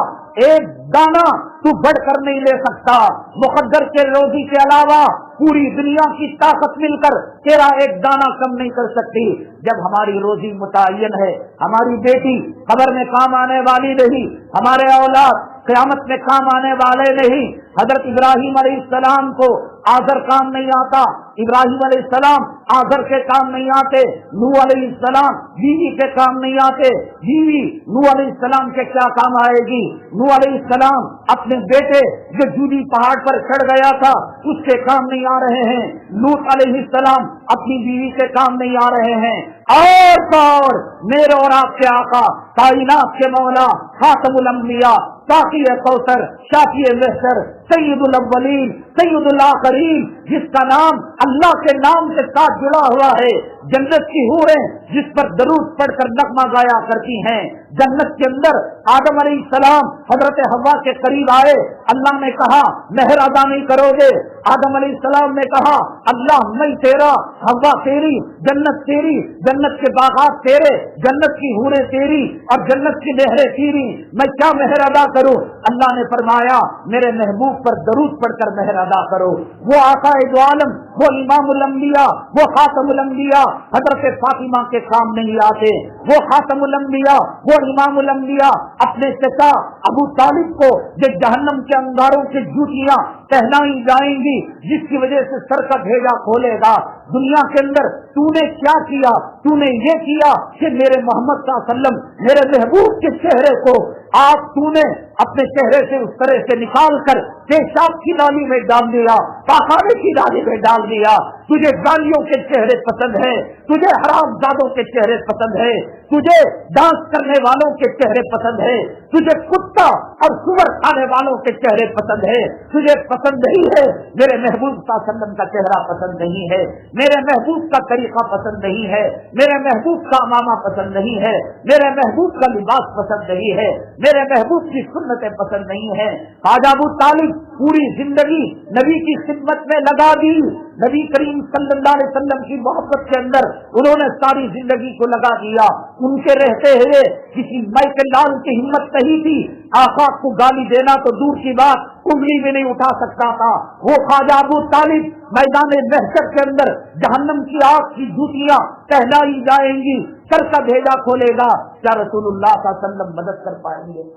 ایک دانہ تو بڑھ کر نہیں لے سکتا، مقدر کے روزی کے علاوہ پوری دنیا کی طاقت مل کر تیرا ایک دانہ کم نہیں کر سکتی۔ جب ہماری روزی متعین ہے، ہماری بیٹی قبر میں کام آنے والی نہیں، ہمارے اولاد قیامت میں کام آنے والے نہیں۔ حضرت ابراہیم علیہ السلام کو آذر کام نہیں آتا، ابراہیم علیہ السلام آذر کے کام نہیں آتے، نوح علیہ السلام بیوی کے کام نہیں آتے، بیوی نوح علیہ السلام کے کیا کام آئے گی؟ نوح علیہ السلام اپنے بیٹے جو جودی پہاڑ پر چڑھ گیا تھا اس کے کام نہیں آ رہے ہیں، لوط علیہ السلام اپنی بیوی کے کام نہیں آ رہے ہیں، اور میرے اور آپ کے آقا کائنات کے مولا خاتم الانبیاء ساقی کوثر شافی محشر سید الاولین سید الآخرین، جس کا نام اللہ کے نام کے ساتھ جڑا ہوا ہے، جنت کی حوریں جس پر درود پڑھ کر نغمہ گایا کرتی ہیں، جنت کے اندر آدم علیہ السلام حضرت حوا کے قریب آئے، اللہ نے کہا مہر ادا نہیں کرو گے، آدم علیہ السلام نے کہا اللہ میں تیرا، حوا تیری، جنت تیری، جنت کے باغات تیرے، جنت کی حوریں تیری اور جنت کی نہریں تیری، میں کیا مہر ادا کروں؟ اللہ نے فرمایا میرے محبوب پر درود پڑھ کر مہر ادا کرو۔ وہ آقا دو عالم، وہ امام الانبیاء، وہ خاتم الانبیاء حضرت فاطمہ کے کام نہیں آتے، وہ خاتم الانبیاء، وہ امام الانبیاء اپنے چچا ابو طالب کو جو جہنم کے انگاروں کی جوتیاں پہنائی جائیں گی، جس کی وجہ سے سر کا بھیجا کھولے گا، دنیا کے اندر تو نے کیا کیا؟ تو نے یہ کیا کہ میرے محمد صلی اللہ علیہ وسلم میرے محبوب کے چہرے کو آپ تو نے اپنے چہرے سے اس طرح سے نکال کر پیشاب کی نالی میں ڈال دیا، پاخانے کی نالی میں ڈال دیا، تجھے گالیوں کے چہرے پسند ہے، تجھے حرام زادوں کے چہرے پسند ہے، تجھے ڈانس کرنے والوں کے چہرے پسند ہے، تجھے کتا اور سور کھانے والوں کے چہرے پسند ہے، تجھے پسند نہیں ہے میرے محبوب صلی اللہ علیہ وسلم کا چہرہ پسند نہیں ہے، میرے محبوب کا طریقہ پسند نہیں ہے، میرے محبوب کا امامہ پسند نہیں ہے، میرے محبوب کا لباس پسند نہیں ہے، میرے محبوب کی سنتیں پسند نہیں ہے۔ خواجہ ابو طالب پوری زندگی نبی کی خدمت میں لگا دی، نبی کریم صلی اللہ علیہ وسلم کی محبت کے اندر انہوں نے ساری زندگی کو لگا دیا، ان کے رہتے ہوئے کسی مائیکل لال کی ہمت نہیں تھی، آقا کو گالی دینا تو دور کی بات، انگلی بھی نہیں اٹھا سکتا تھا۔ وہ خواجہ ابو طالب میدان محشر کے اندر جہنم کی آگ کی جوتیاں پہنائی جائیں گی، سر کا بھیجا کھولے گا، کیا رسول اللہ صلی اللہ علیہ وسلم مدد کر پائیں گے؟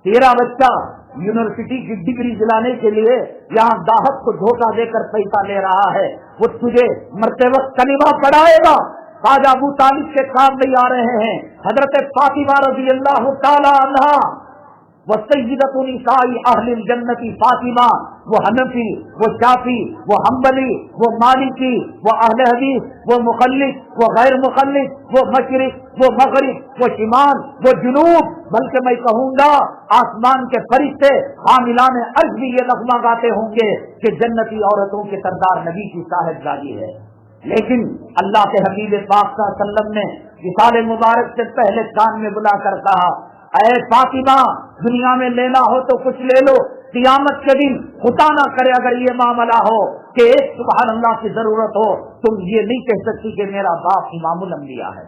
تیرا بچہ یونیورسٹی کی ڈگری دلانے کے لیے یہاں داہت کو دھوکہ دے کر پیسہ لے رہا ہے، وہ تجھے مرتے وقت کلمہ پڑھائے گا، خواجہ ابو طالب کے کام نہیں آ رہے ہیں۔ حضرت فاطمہ رضی اللہ تعالی عنہا وہ سیدۃ نساء اہل الجنت فاطمہ، وہ حنفی، وہ شافی، وہ حنبلی، وہ مالکی، وہ اہل حدیث، وہ مخلص، وہ غیر مخلص، وہ مشرق، وہ مغرب، وہ شمال، وہ جنوب، بلکہ میں کہوں گا آسمان کے فرشتے حاملان عرش بھی یہ نغمہ گاتے ہوں گے کہ جنتی عورتوں کے سردار نبی کی صاحبزادی ہے۔ لیکن اللہ کے حبیب پاک صلی اللہ علیہ وسلم نے وصال مبارک سے پہلے کان میں بلا کر کہا اے فاطمہ دنیا میں لینا ہو تو کچھ لے لو، قیامت کے دن خدا نہ کرے اگر یہ معاملہ ہو کہ ایک سبحان اللہ کی ضرورت ہو، تم یہ نہیں کہہ سکتی کہ میرا باپ امام الانبیاء ہے۔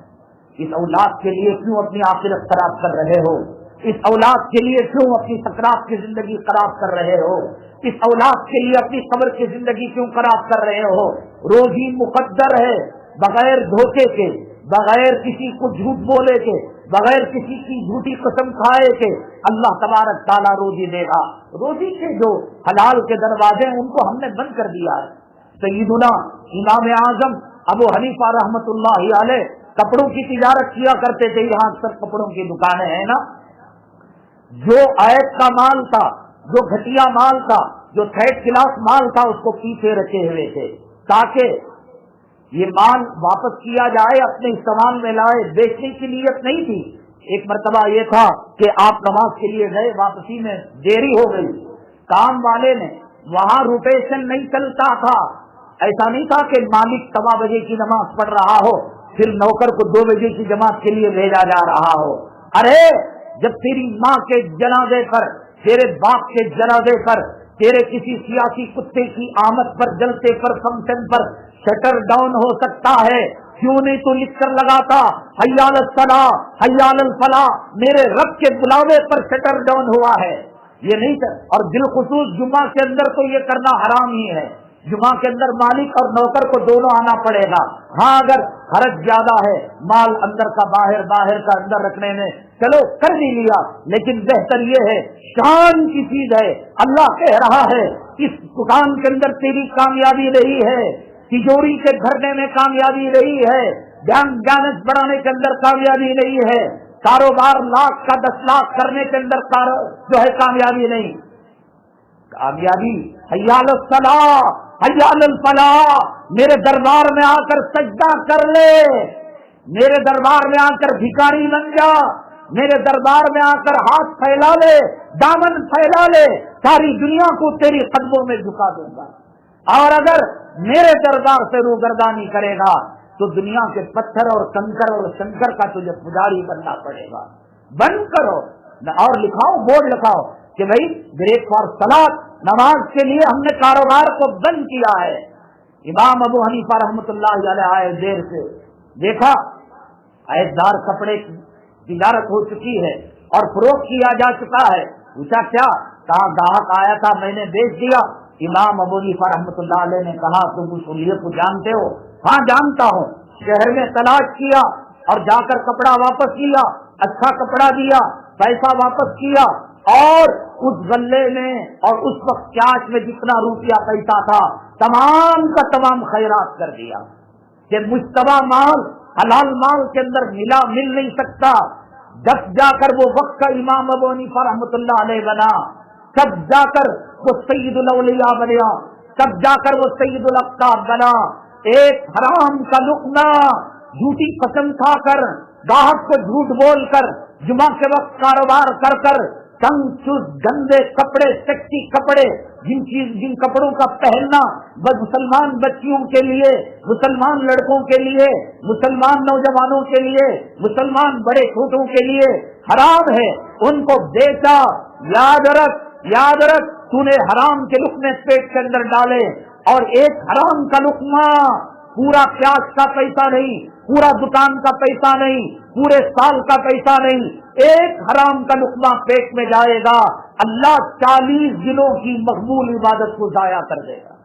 اس اولاد کے لیے کیوں اپنی آخرت خراب کر رہے ہو؟ اس اولاد کے لیے کیوں اپنی سکرات کی زندگی خراب کر رہے ہو؟ اس اولاد کے لیے اپنی قبر کی زندگی کیوں خراب کر رہے ہو؟ روزی مقدر ہے، بغیر دھوکے کے، بغیر کسی کو جھوٹ بولے کے، بغیر کسی کی جھوٹی قسم کھائے کے اللہ تبارک تعالیٰ روزی دے گا۔ روزی کے جو حلال کے دروازے ہیں ان کو ہم نے بند کر دیا ہے۔ سیدنا امام اعظم ابو حنیفہ رحمۃ اللہ علیہ کپڑوں کی تجارت کیا کرتے تھے، یہاں اکثر کپڑوں کی دکانیں ہیں نا، جو عیب کا مال تھا، جو گھٹیا مال تھا، جو تھرڈ کلاس مال تھا، اس کو پیچھے رکھے ہوئے تھے تاکہ یہ مال واپس کیا جائے، اپنے استعمال میں لائے، بیچنے کی نیت نہیں تھی۔ ایک مرتبہ یہ تھا کہ آپ نماز کے لیے گئے، واپسی میں دیری ہو گئی، کام والے نے وہاں روٹیشن نہیں چلتا تھا، ایسا نہیں تھا کہ مالک 9 بجے کی نماز پڑھ رہا ہو پھر نوکر کو 2 بجے کی جماعت کے لیے بھیجا جا رہا ہو۔ ارے جب تیری ماں کے جنازے پر، تیرے باپ کے جنازے پر، تیرے کسی سیاسی کتے کی آمد پر، جلسے پر، فنکشن پر شٹر ڈاؤن ہو سکتا ہے، کیوں نہیں تو لکھ کر لگاتا حی علی الصلاۃ حی علی الفلاح، میرے رب کے بلاوے پر شٹر ڈاؤن ہوا ہے۔ یہ نہیں کر، اور بالخصوص جمعہ کے اندر تو یہ کرنا حرام ہی ہے۔ جمعہ کے اندر مالک اور نوکر کو دونوں آنا پڑے گا۔ ہاں اگر خرچ زیادہ ہے، مال اندر کا باہر، باہر کا اندر رکھنے میں، چلو کر بھی لیا، لیکن بہتر یہ ہے، شان کی چیز ہے، اللہ کہہ رہا ہے اس دکان کے اندر تیری کامیابی رہی ہے، تجوری کے بھرنے میں کامیابی رہی ہے، بینک بیلنس بڑھانے کے اندر کامیابی نہیں ہے، کاروبار لاکھ کا 10 لاکھ کرنے کے اندر جو ہے کامیابی نہیں، کامیابی حی علی الصلاۃ حی علی الفلاح، میرے دربار میں آ کر سجدہ کر لے، میرے دربار میں آ کر بھکاری بن جا، میرے دربار میں آ کر ہاتھ پھیلا لے، دامن پھیلا لے، ساری دنیا کو تیری قدموں میں جھکا دوں گا۔ اور اگر میرے دربار سے روگردانی کرے گا تو دنیا کے پتھر اور کنکر اور شنکر کا تجھے پجاری بننا پڑے گا۔ بند کرو اور لکھاؤ، بورڈ لکھاؤ کہ بھائی بریک فار صلاۃ، نماز کے لیے ہم نے کاروبار کو بند کیا ہے۔ امام ابو حنیفہ رحمۃ اللہ علیہ آئے دیر سے، دیکھا عیبدار کپڑے کی تجارت ہو چکی ہے اور فروخت کیا جا چکا ہے، پوچھا کیا؟ کہا گاہک آیا تھا میں نے بیچ دیا۔ امام ابو حنیفہ رحمۃ اللہ علیہ نے کہا تم اس لیے کو جانتے ہو؟ ہاں جانتا ہوں۔ شہر میں تلاش کیا اور جا کر کپڑا واپس لیا، اچھا کپڑا دیا، پیسہ واپس کیا، اور اس غلے میں اور اس وقت کیش میں جتنا روپیہ پیسہ تھا تمام کا تمام خیرات کر دیا کہ مشتبہ مال حلال مال کے اندر مل نہیں سکتا۔ جب جا کر وہ وقت کا امام ابو حنیفہ رحمۃ اللہ علیہ بنا، تب جا کر وہ سید الاولیاء بنیا، تب جا کر وہ سید الاقطاب بنا۔ ایک حرام کا لقمہ، جھوٹی قسم کھا کر، گاہک کو جھوٹ بول کر، جمعہ کے وقت کاروبار کر کر، تنگ چست گندے کپڑے، سیکسی کپڑے، جن کپڑوں کا پہننا مسلمان بچیوں کے لیے، مسلمان لڑکوں کے لیے، مسلمان نوجوانوں کے لیے، مسلمان بڑے چھوٹوں کے لیے حرام ہے، ان کو بیچا۔ یاد رکھ تو نے حرام کے لقمے پیٹ کے اندر ڈالے، اور ایک حرام کا لقمہ پورا پیاز کا پیسہ نہیں، پورا دکان کا پیسہ نہیں، پورے سال کا پیسہ نہیں، ایک حرام کا لقمہ پیٹ میں جائے گا، اللہ 40 دنوں کی مقبول عبادت کو ضائع کر دے گا۔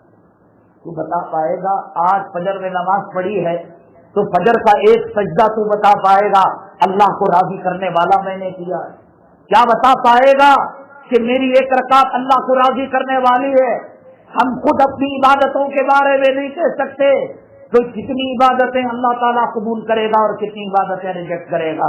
تو بتا پائے گا آج فجر میں نماز پڑھی ہے تو فجر کا ایک سجدہ تو بتا پائے گا اللہ کو راضی کرنے والا میں نے کیا ہے؟ کیا بتا پائے گا کہ میری ایک رکعت اللہ کو راضی کرنے والی ہے؟ ہم خود اپنی عبادتوں کے بارے میں نہیں کہہ سکتے تو کتنی عبادتیں اللہ تعالیٰ قبول کرے گا اور کتنی عبادتیں ریجیکٹ کرے گا۔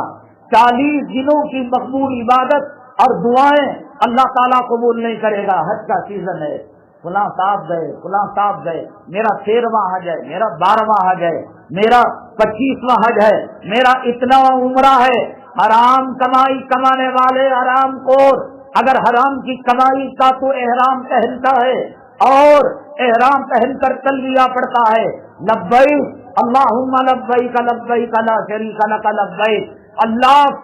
40 دنوں کی مقبول عبادت اور دعائیں اللہ تعالیٰ قبول نہیں کرے گا۔ حج کا سیزن ہے، فلاں صاحب گئے، فلاں صاحب گئے، میرا 13واں حج ہے، میرا 12واں حج ہے، میرا 25واں حج ہے، میرا اتنا عمرہ ہے۔ حرام کمائی کمانے والے حرام خور، اگر حرام کی کمائی کا تو احرام پہنتا ہے اور احرام پہن کر تلبیہ پڑتا ہے، لبیک اللہم لبیک لبیک لا شریک لک لبیک، اللہ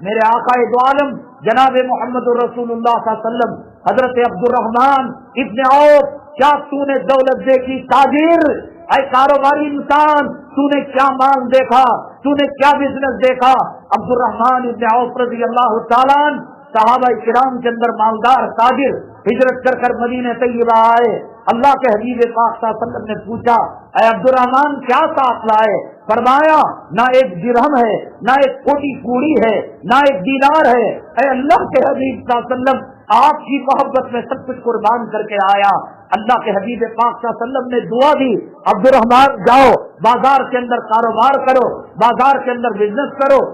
میرے آقا دو عالم جناب محمد رسول اللہ صلی اللہ علیہ وسلم حضرت عبد الرحمن ابن عوف، کیا تو نے دولت دیکھی تاجر، اے کاروباری انسان، تو نے کیا مال دیکھا، تو نے کیا بزنس دیکھا؟ عبد الرحمن ابن عوف رضی اللہ تعالیٰ عنہ صحابہ کرام کے اندر مالدار تاجر ہجرت کر کر مدینہ طیبہ آئے. اللہ کے حبیب پاک صلی اللہ علیہ وسلم نے پوچھا اے عبد الرحمن کیا ساتھ لائے؟ فرمایا نہ ایک درہم ہے، نہ ایک کوٹی کوڑی ہے، نہ ایک دینار ہے. اے اللہ کے حبیب صلی اللہ علیہ وسلم آپ کی محبت میں سب کچھ قربان کر کے آیا. اللہ کے حبیب پاک صلی اللہ علیہ وسلم نے دعا دی عبد الرحمن جاؤ بازار کے اندر کاروبار کرو، بازار کے اندر بزنس کرو.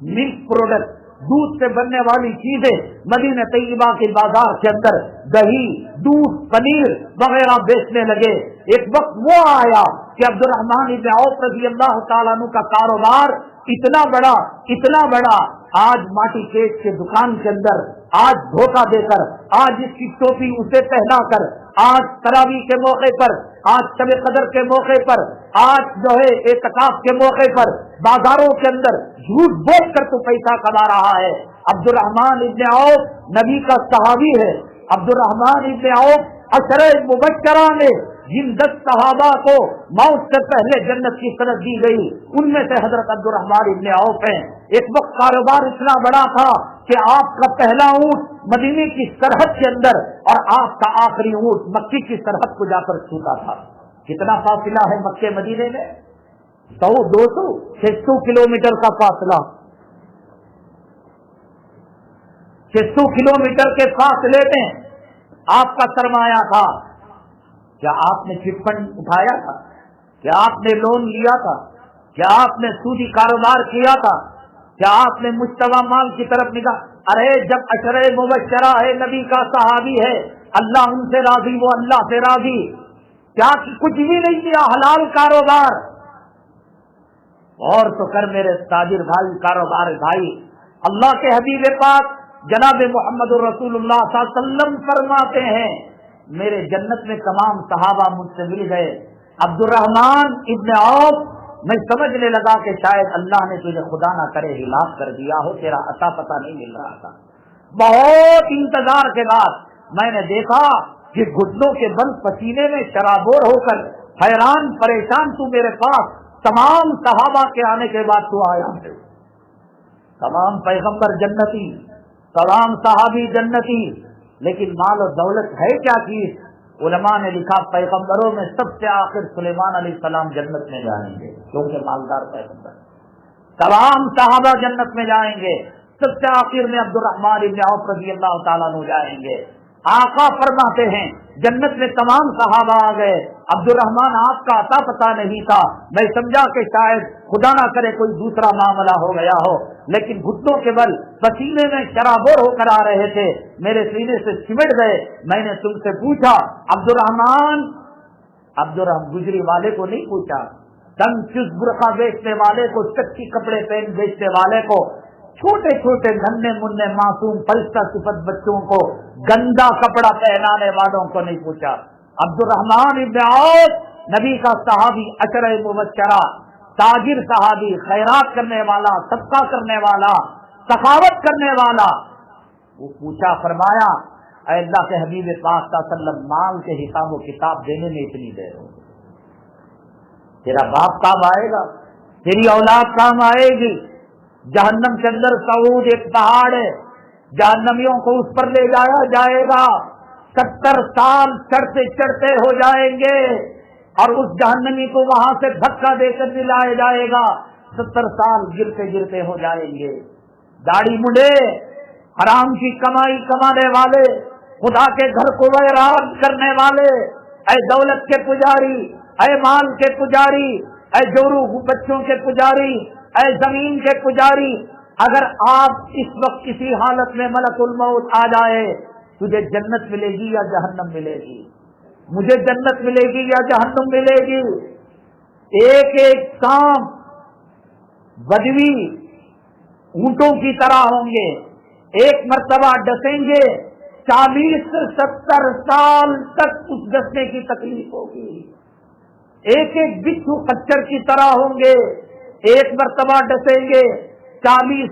ملک پروڈکٹ، دودھ سے بننے والی چیزیں مدینہ طیبہ کے بازار کے اندر دہی، دودھ، پنیر وغیرہ بیچنے لگے. ایک وقت وہ آیا کہ عبد الرحمن ابن عوف رضی اللہ تعالیٰ عنہ کا کاروبار اتنا بڑا آج ماٹی کیش کے دکان کے اندر، آج دھوکہ دے کر، آج اس کی ٹوپی اسے پہنا کر، آج تراویح کے موقع پر، آج شب قدر کے موقع پر، آج جو ہے اعتکاف کے موقع پر بازاروں کے اندر جھوٹ بول کر تو پیسہ کما رہا ہے. عبد الرحمن ابن عوف نبی کا صحابی ہے. عبد الرحمن ابن عوف عشرہ مبشرہ میں جن 10 صحابہ کو موت سے پہلے جنت کی سند دی گئی ان میں سے حضرت عبد الرحمن ابن عوف ہیں. ایک وقت کاروبار اتنا بڑا تھا کہ آپ کا پہلا اونٹ مدینے کی سرحد کے اندر اور آپ کا آخری اونٹ مکی کی سرحد کو جا کر چھوتا تھا. کتنا فاصلہ ہے مکے مدینے میں؟ 100، 200، 600 کلومیٹر کا فاصلہ. 600 کلومیٹر کے فاصلے میں آپ کا سرمایہ تھا. کیا آپ نے چٹ فنڈ اٹھایا تھا؟ کیا آپ نے لون لیا تھا؟ کیا آپ نے سودی کاروبار کیا تھا؟ کیا آپ نے مشتبہ مال کی طرف نگاہ؟ ارے جب عشرہ مبشرہ ہے، نبی کا صحابی ہے، اللہ ان سے راضی، وہ اللہ سے راضی. کیا کچھ بھی نہیں کیا، حلال کاروبار. اور تو کر میرے تاجر بھائی، کاروبار بھائی. اللہ کے حبیب پاک جناب محمد رسول اللہ صلی اللہ علیہ وسلم فرماتے ہیں میرے جنت میں تمام صحابہ مجھ سے مل گئے. عبد الرحمن ابن عوف، میں سمجھنے لگا کہ شاید اللہ نے تجھے خدا نہ کرے ہلاک کر دیا ہو، تیرا عطا پتہ نہیں مل رہا تھا. بہت انتظار کے بعد میں نے دیکھا کہ گھٹنوں کے بل پسینے میں شرابور ہو کر حیران پریشان تو میرے پاس تمام صحابہ کے آنے کے بعد تو آیا ہے. تمام پیغمبر جنتی، تمام صحابی جنتی، لیکن مال و دولت ہے کیا چیز؟ علماء نے لکھا پیغمبروں میں سب سے آخر سلیمان علیہ السلام جنت میں جائیں گے کیونکہ مالدار پیغمبر. تمام صحابہ جنت میں جائیں گے، سب سے آخر میں عبد الرحمن ابن عوف رضی اللہ تعالیٰ عنہ جائیں گے. آقا فرماتے ہیں جنت میں تمام صحابہ آ گئے. عبد الرحمن آپ کا عطا پتہ نہیں تھا. میں سمجھا کہ شاید خدا نہ کرے کوئی دوسرا معاملہ ہو گیا ہو، لیکن گھٹنوں کے بل پسینے میں شرابور ہو کر آ رہے تھے، میرے سینے سے سمٹ گئے. میں نے تم سے پوچھا عبد الرحمن گجری والے کو نہیں پوچھا، تنگ چست برقع بیچنے والے کو، چکی کپڑے پہن بیچنے والے کو، چھوٹے چھوٹے ننھے منھے معصوم فرشتہ صفت بچوں کو گندا کپڑا پہنانے والوں کو نہیں پوچھا. عبد الرحمن ابن عوف نبی کا صحابی، عشرہ مبشرہ، تاجر صحابی، خیرات کرنے والا، صدقہ کرنے والا، سخاوت کرنے والا. وہ پوچھا، فرمایا اے اللہ کے حبیب پاک صلی اللہ علیہ وسلم مال کے حساب و کتاب دینے میں اتنی دیر ہو، تیرا باپ کام آئے گا، تیری اولاد کام آئے گی. جہنم کے اندر سعود ایک پہاڑ ہے، جہنمیوں کو اس پر لے جایا جائے گا. 70 سال چڑھتے چڑھتے ہو جائیں گے اور اس جہنمی کو وہاں سے دھکا دے کر دلایا جائے گا. 70 سال گرتے گرتے ہو جائیں گے. داڑھی منڈے، حرام کی کمائی کمانے والے، خدا کے گھر کو ویران کرنے والے، اے دولت کے پجاری، اے مال کے پجاری، اے جورو بچوں کے پجاری، اے زمین کے پجاری، اگر آپ اس وقت کسی حالت میں ملک الموت آ جائے، تجھے جنت ملے گی یا جہنم ملے گی؟ مجھے جنت ملے گی یا جہنم ملے گی؟ ایک ایک کام بدوی اونٹوں کی طرح ہوں گے، ایک مرتبہ ڈسیں گے، 40 سے 70 سال تک اس ڈسنے کی تکلیف ہوگی. ایک ایک بچھو خچر کی طرح ہوں گے، ایک مرتبہ ڈسیں گے، 40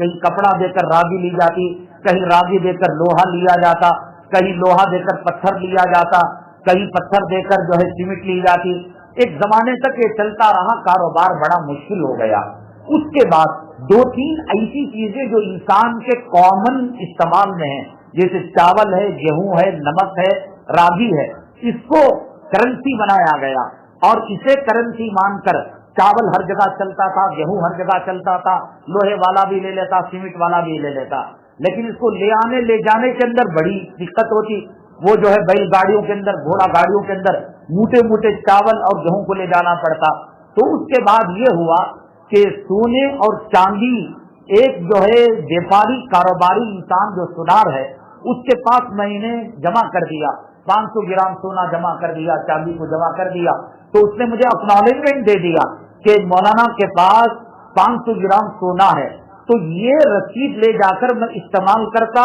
کہیں کپڑا دیکر راگی لی جاتی، کہیں راگی دیکر لوہا لیا جاتا، کہیں لوہا دیکر پتھر لیا جاتا، کہیں پتھر دیکر جو ہے سیمنٹ لی جاتی. ایک زمانے تک یہ چلتا رہا، کاروبار بڑا مشکل ہو گیا. اس کے بعد دو تین ایسی چیزیں جو انسان کے کامن استعمال میں ہیں، جیسے چاول ہے، گیہوں ہے، نمک ہے، راگی ہے، اس کو کرنسی بنایا گیا اور اسے کرنسی مان کر چاول ہر جگہ چلتا تھا، گیہوں ہر جگہ چلتا تھا، لوہے والا بھی لے لیتا، سیمنٹ والا بھی لے لیتا. لیکن اس کو لے آنے لے جانے کے اندر بڑی دقت ہوتی. وہ جو ہے بیل گاڑیوں کے اندر، گھوڑا گاڑیوں کے اندر موٹے موٹے چاول اور گیہوں کو لے جانا پڑتا. تو اس کے بعد یہ ہوا کہ سونے اور چاندی، ایک جو ہے ویپاری کاروباری انسان جو سنار ہے، اس کے پاس میں نے جمع کر دیا 500 گرام سونا جمع کر دیا، چاندی کو جمع کر دیا. تو اس نے مجھے اکنالجمنٹ دے دیا کہ مولانا کے پاس 500 گرام سونا ہے. تو یہ رسید لے جا کر میں استعمال کرتا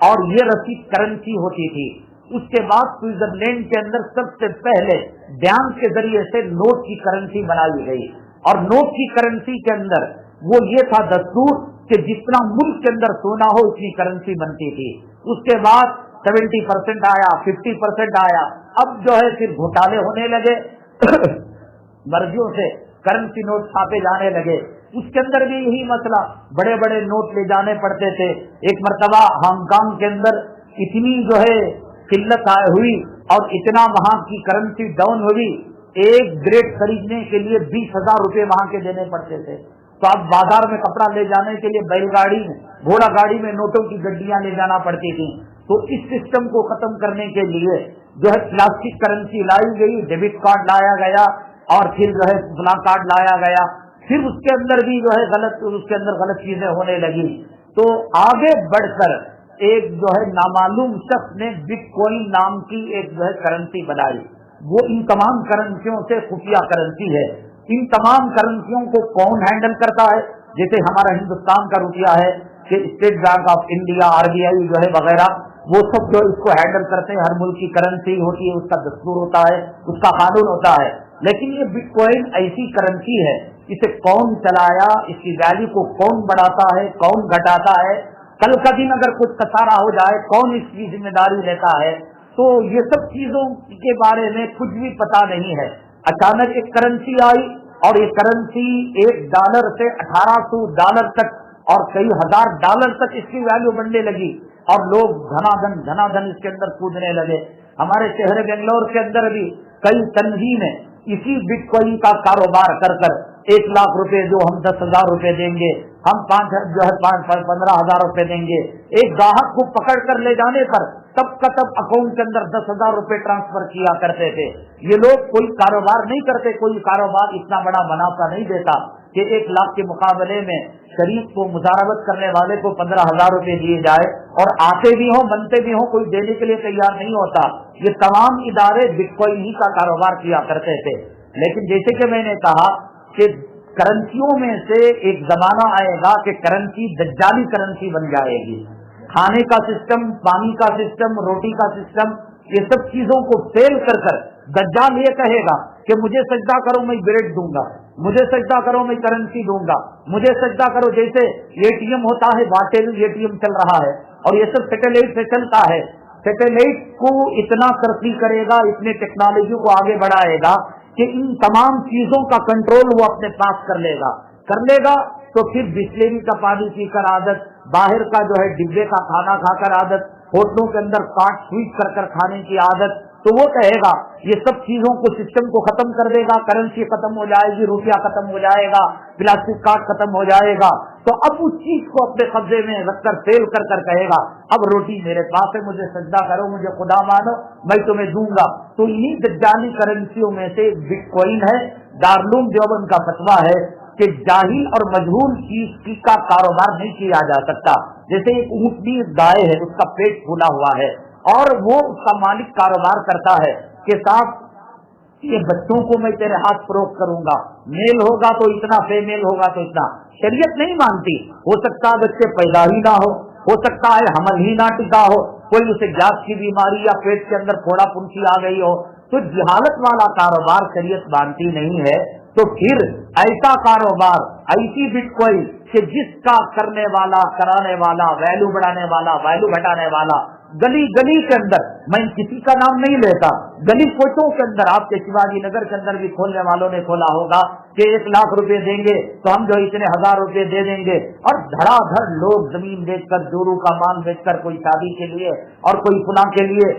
اور یہ رسید کرنسی ہوتی تھی. اس کے بعد سوئٹزرلینڈ کے اندر سب سے پہلے بینک کے ذریعے سے نوٹ کی کرنسی بنائی گئی، اور نوٹ کی کرنسی کے اندر وہ یہ تھا دستور کہ جتنا ملک کے اندر سونا ہو اتنی کرنسی بنتی تھی. اس کے بعد 70% آیا، 50% آیا. اب جو ہے پھر گھوٹالے ہونے لگے مرضیوں سے کرنسی نوٹ چھاپے جانے لگے. اس کے اندر بھی یہی مسئلہ، بڑے بڑے نوٹ لے جانے پڑتے تھے. ایک مرتبہ ہانگ کانگ کے اندر اتنی جو ہے قلت ہوئی اور اتنا وہاں کی کرنسی ڈاؤن ہوئی، ایک گریڈ خریدنے کے لیے 20,000 روپے وہاں کے دینے پڑتے تھے. تو اب بازار میں کپڑا لے جانے کے لیے بیل گاڑی میں، گھوڑا گاڑی میں نوٹوں کی گڈیاں لے جانا پڑتی تھیں. تو اس سسٹم کو ختم کرنے کے لیے جو ہے پلاسٹک کرنسی لائی گئی، ڈیبٹ کارڈ لایا گیا اور پھر جو ہے فلاں کارڈ لایا گیا. پھر اس کے اندر بھی جو ہے اس کے اندر غلط چیزیں ہونے لگی. تو آگے بڑھ کر ایک جو ہے نامعلوم شخص نے بٹ کوئن نام کی ایک جو ہے کرنسی بنائی. وہ ان تمام کرنسیوں سے خفیہ کرنسی ہے. ان تمام کرنسیوں کو کون ہینڈل کرتا ہے؟ جیسے ہمارا ہندوستان کا روپیہ ہے کہ state bank of India, RBI جو ہے وغیرہ، وہ سب جو اس کو ہینڈل کرتے ہیں. ہر ملک کی کرنسی ہوتی ہے، اس کا دستور ہوتا ہے، اس کا قانون ہوتا ہے. لیکن یہ بٹ کوئن ایسی کرنسی ہے، اسے کون چلایا، اس کی ویلیو کو کون بڑھاتا ہے، کون گھٹاتا ہے، کل کا دن اگر کچھ خسارہ ہو جائے کون اس کی ذمہ داری لیتا ہے. تو یہ سب چیزوں کے بارے میں کچھ بھی پتا نہیں ہے. اچانک ایک کرنسی آئی اور یہ کرنسی $1 سے $1,800 تک اور کئی ہزار ڈالر تک اس کی ویلیو بڑھنے لگی اور لوگ دھنا دھن اس کے اندر کودنے لگے. ہمارے شہر بنگلور کے اندر بھی کئی تنظیمیں اسی بٹ کوئن کا کاروبار کر 1 لاکھ روپے جو ہم 10,000 روپے دیں گے، ہم 15,000 روپے دیں گے. ایک گاہک کو پکڑ کر لے جانے پر تب کا تب اکاؤنٹ کے اندر 10,000 روپے ٹرانسفر کیا کرتے تھے. یہ لوگ کوئی کاروبار نہیں کرتے، کوئی کاروبار اتنا بڑا منافع نہیں دیتا کہ 1 لاکھ کے مقابلے میں شریف کو مزاربت کرنے والے کو 15,000 روپے دیے جائے، اور آتے بھی ہوں بنتے بھی ہوں، کوئی دینے کے لیے تیار نہیں ہوتا. یہ تمام ادارے بٹ کوئن ہی کا کاروبار کیا کرتے تھے. لیکن جیسے کہ میں نے کہا کہ کرنسیوں میں سے ایک زمانہ آئے گا کہ کرنسی دجالی کرنسی بن جائے گی. کھانے کا سسٹم، پانی کا سسٹم، روٹی کا سسٹم، یہ سب چیزوں کو فیل کر دجال یہ کہے گا کہ مجھے سجدہ کرو میں بریڈ دوں گا، مجھے سجدہ کرو میں کرنسی دوں گا، مجھے سجدہ کرو. جیسے ATM ہوتا ہے، باٹل ATM چل رہا ہے اور یہ سب سیٹلائٹ سے چلتا ہے. سیٹلائٹ کو اتنا ترقی کرے گا، اتنے ٹیکنالوجی کو آگے بڑھائے گا کہ ان تمام چیزوں کا کنٹرول وہ اپنے پاس کر لے گا. تو پھر بسلیری کا پانی پی کر عادت، باہر کا جو ہے ڈبے کا کھانا کھا کر عادت، ہوٹلوں کے اندر کاٹ سویپ کر کھانے کی عادت. تو وہ کہے گا یہ سب چیزوں کو، سسٹم کو ختم کر دے گا. کرنسی ختم ہو جائے گی، روپیہ ختم ہو جائے گا، پلاسٹک کارڈ ختم ہو جائے گا. تو اب اس چیز کو اپنے قبضے میں رکھ کر فیل کر کہے گا اب روٹی میرے پاس ہے، مجھے سجدہ کرو، مجھے خدا مانو، میں تمہیں دوں گا. تو انہی دجالی کرنسیوں میں سے بٹ کوئن ہے. دارالعلوم دیوبند کا فتویٰ ہے کہ جاہل اور مجہول چیز کا کاروبار نہیں کیا جا سکتا. جیسے ایک اونٹنی گائے ہے، اس کا پیٹ پھولا ہوا ہے اور وہ اس کا مالک کاروبار کرتا ہے کہ صاحب یہ بچوں کو میں تیرے ہاتھ فروخت کروں گا، میل ہوگا تو اتنا، فیمیل ہوگا تو اتنا. شریعت نہیں مانتی. ہو سکتا ہے بچے پیدا ہی نہ ہو سکتا ہے حمل ہی نہ ٹکا ہو، کوئی اسے گیس کی بیماری یا پیٹ کے اندر پھوڑا پنچھی آ گئی ہو. تو جہالت والا کاروبار شریعت مانتی نہیں ہے. تو پھر ایسا کاروبار، ایسی بٹ کوئن کہ جس کا کرنے والا، کرانے والا، ویلو بڑھانے والا، ویلو گھٹانے والا، گلی گلی کے اندر، میں کسی کا نام نہیں لیتا، گلی کوچوں کے اندر، آپ کے شیواجی نگر کے اندر بھی کھولنے والوں نے کھولا ہوگا کہ 1 لاکھ روپے دیں گے تو ہم جو اتنے 1000 روپے دے دیں گے، اور دھڑا دھڑ لوگ زمین بیچ کر، جورو کا مال بیچ کر، کوئی شادی کے لیے اور کوئی فلاں کے لیے،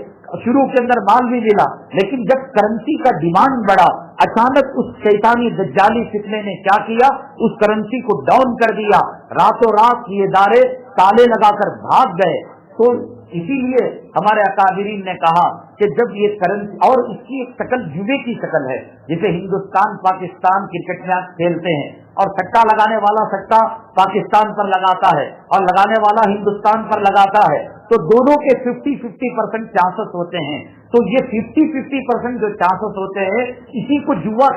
شروع کے اندر مال بھی ملا، لیکن جب کرنسی کا ڈیمانڈ بڑھا، اچانک اس شیطانی دجالی فتنے نے کیا کیا، اس کرنسی کو ڈاؤن کر دیا، راتوں رات یہ ادارے تالے لگا کر بھاگ گئے۔ تو اسی لیے ہمارے اکابرین نے کہا کہ جب یہ کرنسی، اور اس کی ایک شکل جوے کی شکل ہے، جسے ہندوستان پاکستان کرکٹ میچ کھیلتے ہیں، اور سٹا لگانے والا سٹا پاکستان پر لگاتا ہے اور لگانے والا ہندوستان پر لگاتا ہے، تو دونوں کے 50-50% چانسز ہوتے ہیں۔ تو یہ 50-50% جو چانسز ہوتے ہیں، اسی کو جوا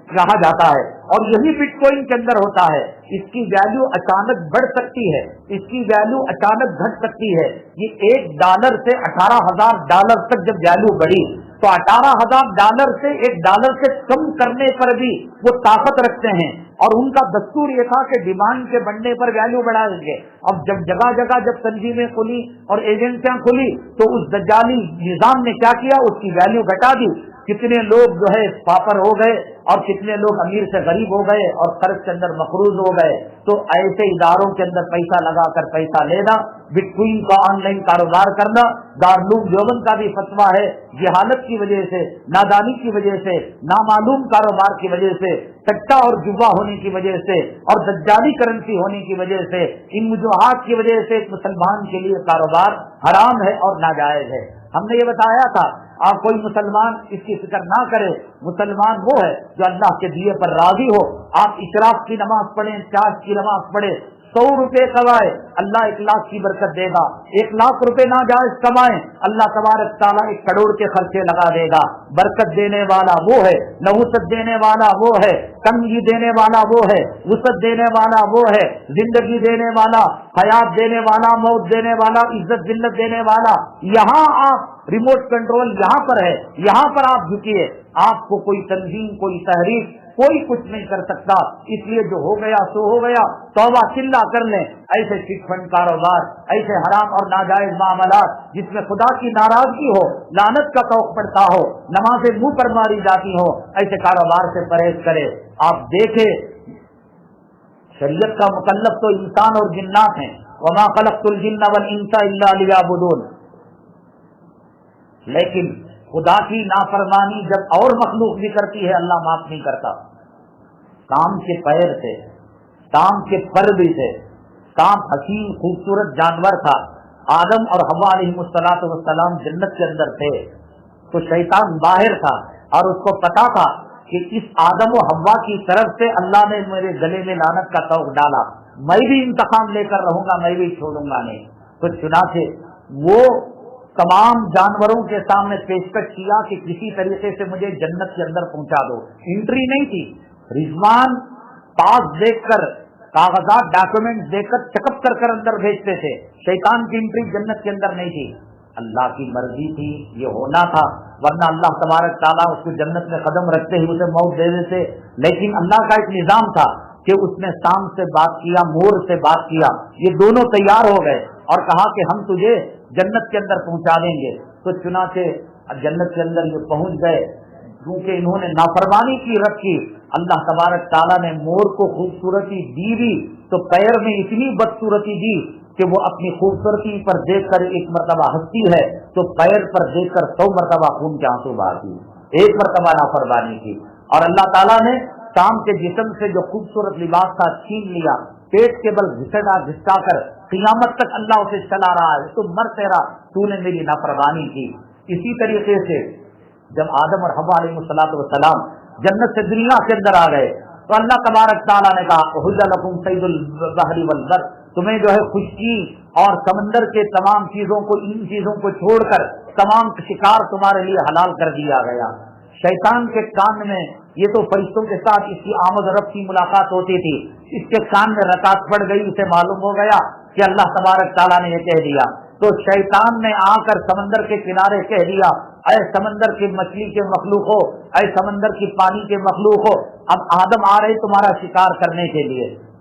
کہا جاتا ہے، اور یہی بٹ کوئن کے اندر ہوتا ہے۔ اس کی ویلیو اچانک بڑھ سکتی ہے، اس کی ویلیو اچانک گھٹ سکتی ہے۔ یہ $1 سے $18,000 تک جب ویلیو بڑھی، تو $18,000 سے $1 سے کم کرنے پر بھی وہ طاقت رکھتے ہیں، اور ان کا دستور یہ تھا کہ ڈیمانڈ کے بڑھنے پر ویلیو بڑھائیں گے۔ اب جب جگہ جگہ جب تنظیمیں کھلی اور ایجنسیاں کھلی، تو اس دجالی نظام نے کیا کیا، اس کی ویلیو گھٹا دی۔ کتنے لوگ جو ہے پاپر ہو گئے، اور کتنے لوگ امیر سے غریب ہو گئے اور قرض کے اندر مقروض ہو گئے۔ تو ایسے اداروں کے اندر پیسہ لگا کر پیسہ لینا، بٹ کوئن کا آن لائن کاروبار کرنا، دارالعلوم دیوبند کا بھی فتویٰ ہے، جہالت کی وجہ سے، نادانی کی وجہ سے، نامعلوم کاروبار کی وجہ سے، سٹا اور جوا ہونے کی وجہ سے، اور دجالی کرنسی ہونے کی وجہ سے، ان وجوہات کی وجہ سے ایک مسلمان کے لیے کاروبار حرام ہے اور ناجائز ہے۔ ہم نے یہ بتایا تھا، آپ کوئی مسلمان اس کی فکر نہ کرے، مسلمان وہ ہے جو اللہ کے دیے پر راضی ہو۔ آپ اشراق کی نماز پڑھیں، چاش کی نماز پڑھیں، 100 روپے کمائے، اللہ 1 لاکھ کی برکت دے گا۔ 1 لاکھ روپے ناجائز کمائیں، اللہ تبارک تعالیٰ 1 کروڑ کے خرچے لگا دے گا۔ برکت دینے والا وہ ہے، نحوست دینے والا وہ ہے، تنگی دینے والا وہ ہے، وسعت دینے والا وہ ہے، زندگی دینے والا، حیات دینے والا، موت دینے والا، عزت ذلت دینے والا۔ یہاں آپ ریموٹ کنٹرول یہاں پر ہے، یہاں پر آپ جھکیے، آپ کو کوئی تنظیم، کوئی تحریک، کوئی کچھ نہیں کر سکتا۔ اس لیے جو ہو گیا سو ہو گیا، توبہ چلا کر لیں۔ ایسے چٹ فنڈ کاروبار، ایسے حرام اور ناجائز معاملات جس میں خدا کی ناراضگی ہو، لعنت کا توق پڑتا ہو، نمازیں منہ پر ماری جاتی ہو، ایسے کاروبار سے پرہیز کرے۔ آپ دیکھیں، شریعت کا مکلف تو انسان اور جنات ہیں، وما خلقت الجن والانس الا لیعبدون، لیکن خدا کی نافرمانی جب اور مخلوق بھی کرتی ہے، اللہ معاف نہیں کرتا۔ کام کے پیر سے، کام کے پر بھی سے، کام حسین خوبصورت جانور تھا۔ آدم اور حوا علیہ السلام جنت کے اندر تھے، تو شیطان باہر تھا، اور اس کو پتا تھا کہ اس آدم و حوا کی طرف سے اللہ نے میرے گلے میں لعنت کا طوق ڈالا، میں بھی انتقام لے کر رہوں گا، میں بھی چھوڑوں گا نہیں۔ تو چنانچہ وہ تمام جانوروں کے سامنے پیشکش کیا کہ کسی طریقے سے مجھے جنت کے اندر پہنچا دو۔ انٹری نہیں تھی، رضوان پاس دیکھ کر، کاغذات ڈاکومنٹس دیکھ کر چیک اپ کر اندر بھیجتے تھے، شیطان کی انٹری جنت کے اندر نہیں تھی۔ اللہ کی مرضی تھی، یہ ہونا تھا، ورنہ اللہ تبارک تعالیٰ اس کو جنت میں قدم رکھتے ہی اسے موت دے دیتے۔ لیکن اللہ کا ایک نظام تھا کہ اس نے سام سے بات کیا، مور سے بات کیا، یہ دونوں تیار ہو گئے اور کہا کہ ہم تجھے جنت کے اندر پہنچا دیں گے۔ تو چنانچہ جنت کے اندر یہ پہنچ گئے، کیونکہ انہوں نے نافرمانی کی رد کی، اللہ تبارک تعالیٰ نے مور کو خوبصورتی دی بھی، تو پیر میں اتنی بدصورتی دی کہ وہ اپنی خوبصورتی پر دیکھ کر ایک مرتبہ ہنستی ہے، تو پیر پر دیکھ کر 100 مرتبہ خون کے آنسو بہاتی، ایک مرتبہ نافرمانی کی۔ اور اللہ تعالیٰ نے شام کے جسم سے جو خوبصورت لباس تھا چھین لیا، پیٹ کے بل گھسٹا کر قیامت تک اللہ اسے چلا رہا ہے، تو مر تیرا، تو نے میری نافرمانی کی۔ اسی طریقے سے جب آدم اور حوا علیہ السلام جنت سے دنیا کے اندر آ گئے، تو اللہ تبارک تعالیٰ نے کہا احل لکم صید البحر والبر، تمہیں جو ہے خشکی اور سمندر کے تمام چیزوں کو، ان چیزوں کو چھوڑ کر تمام شکار تمہارے لیے حلال کر دیا گیا۔ شیطان کے کان میں، یہ تو فرشتوں کے ساتھ اس کی آمد و رفت کی ملاقات ہوتی تھی، اس کے کان میں رکعت پڑ گئی، اسے معلوم ہو گیا کہ اللہ تبارک تعالیٰ نے یہ کہہ دیا، تو شیطان نے آ کر سمندر کے کنارے کہہ دیا، اے سمندر کی مچھلی کے مخلوق ہو، اے سمندر کی پانی کے مخلوق ہو، اب آدم آ رہے تمہارا شکار کرنے کے لیے۔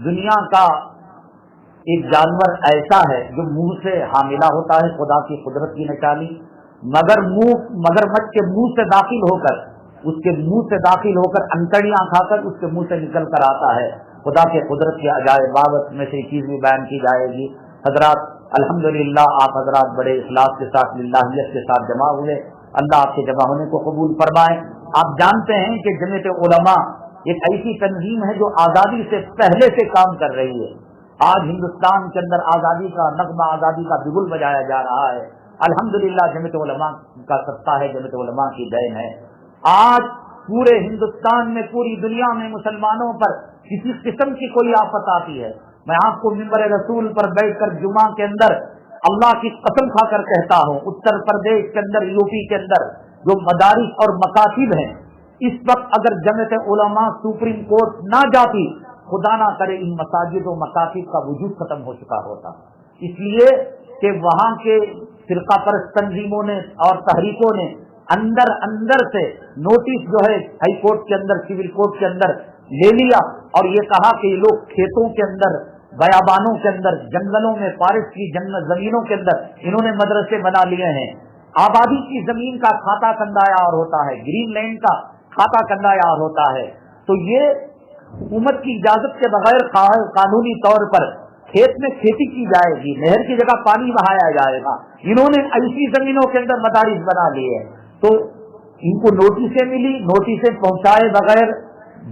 دنیا کا ایک جانور ایسا ہے جو منہ سے حاملہ ہوتا ہے، خدا کی قدرت کی نشانی، مگرمچھ کے منہ سے داخل ہو کر، اس کے منہ سے داخل ہو کر انتڑیاں کھا کر اس کے منہ سے نکل کر آتا ہے۔ خدا کے قدرت کی عجائبات میں سے ایک چیز بھی بیان کی جائے گی۔ حضرات الحمدللہ آپ حضرات بڑے اخلاص کے ساتھ للہیت کے ساتھ جمع ہوئے، اللہ آپ کے جمع ہونے کو قبول فرمائے۔ آپ جانتے ہیں کہ جمعیت علماء ایک ایسی تنظیم ہے جو آزادی سے پہلے سے کام کر رہی ہے۔ آج ہندوستان کے اندر آزادی کا نغمہ، آزادی کا بگل بجایا جا رہا ہے۔ الحمدللہ جمعیت علماء کا صدقہ ہے، جمعیت علماء کی دین ہے۔ آج پورے ہندوستان میں، پوری دنیا میں مسلمانوں پر کسی قسم کی کوئی آفت آتی ہے، میں آپ کو منبر رسول پر بیٹھ کر جمعہ کے اندر اللہ کی قسم کھا کر کہتا ہوں، اتر پردیش کے اندر، یو پی کے اندر جو مدارس اور مکاتب ہیں، اس وقت اگر جمعیت علماء سپریم کورٹ نہ جاتی، خدا نہ کرے ان مساجد و مکاتب کا وجود ختم ہو چکا ہوتا، اس لیے کہ وہاں کے فرقہ پرست تنظیموں نے اور تحریکوں نے اندر سے نوٹس جو ہے ہائی کورٹ کے اندر، سول کورٹ کے اندر لے لیا اور یہ کہا کہ یہ لوگ کھیتوں کے اندر، بیابانوں کے اندر، جنگلوں میں، فارسٹ کی زمینوں کے اندر انہوں نے مدرسے بنا لیے ہیں۔ آبادی کی زمین کا کھاتا کنڈایا اور ہوتا ہے، گرین لینڈ کا کھاتا کنڈایا اور ہوتا ہے، تو یہ حکومت کی اجازت کے بغیر قانونی طور پر کھیت میں کھیتی کی جائے گی، نہر کی جگہ پانی بہایا جائے گا۔ انہوں نے ایسی زمینوں کے اندر مدارس بنا لیے، تو ان کو نوٹسیں ملی، نوٹسیں پہنچائے بغیر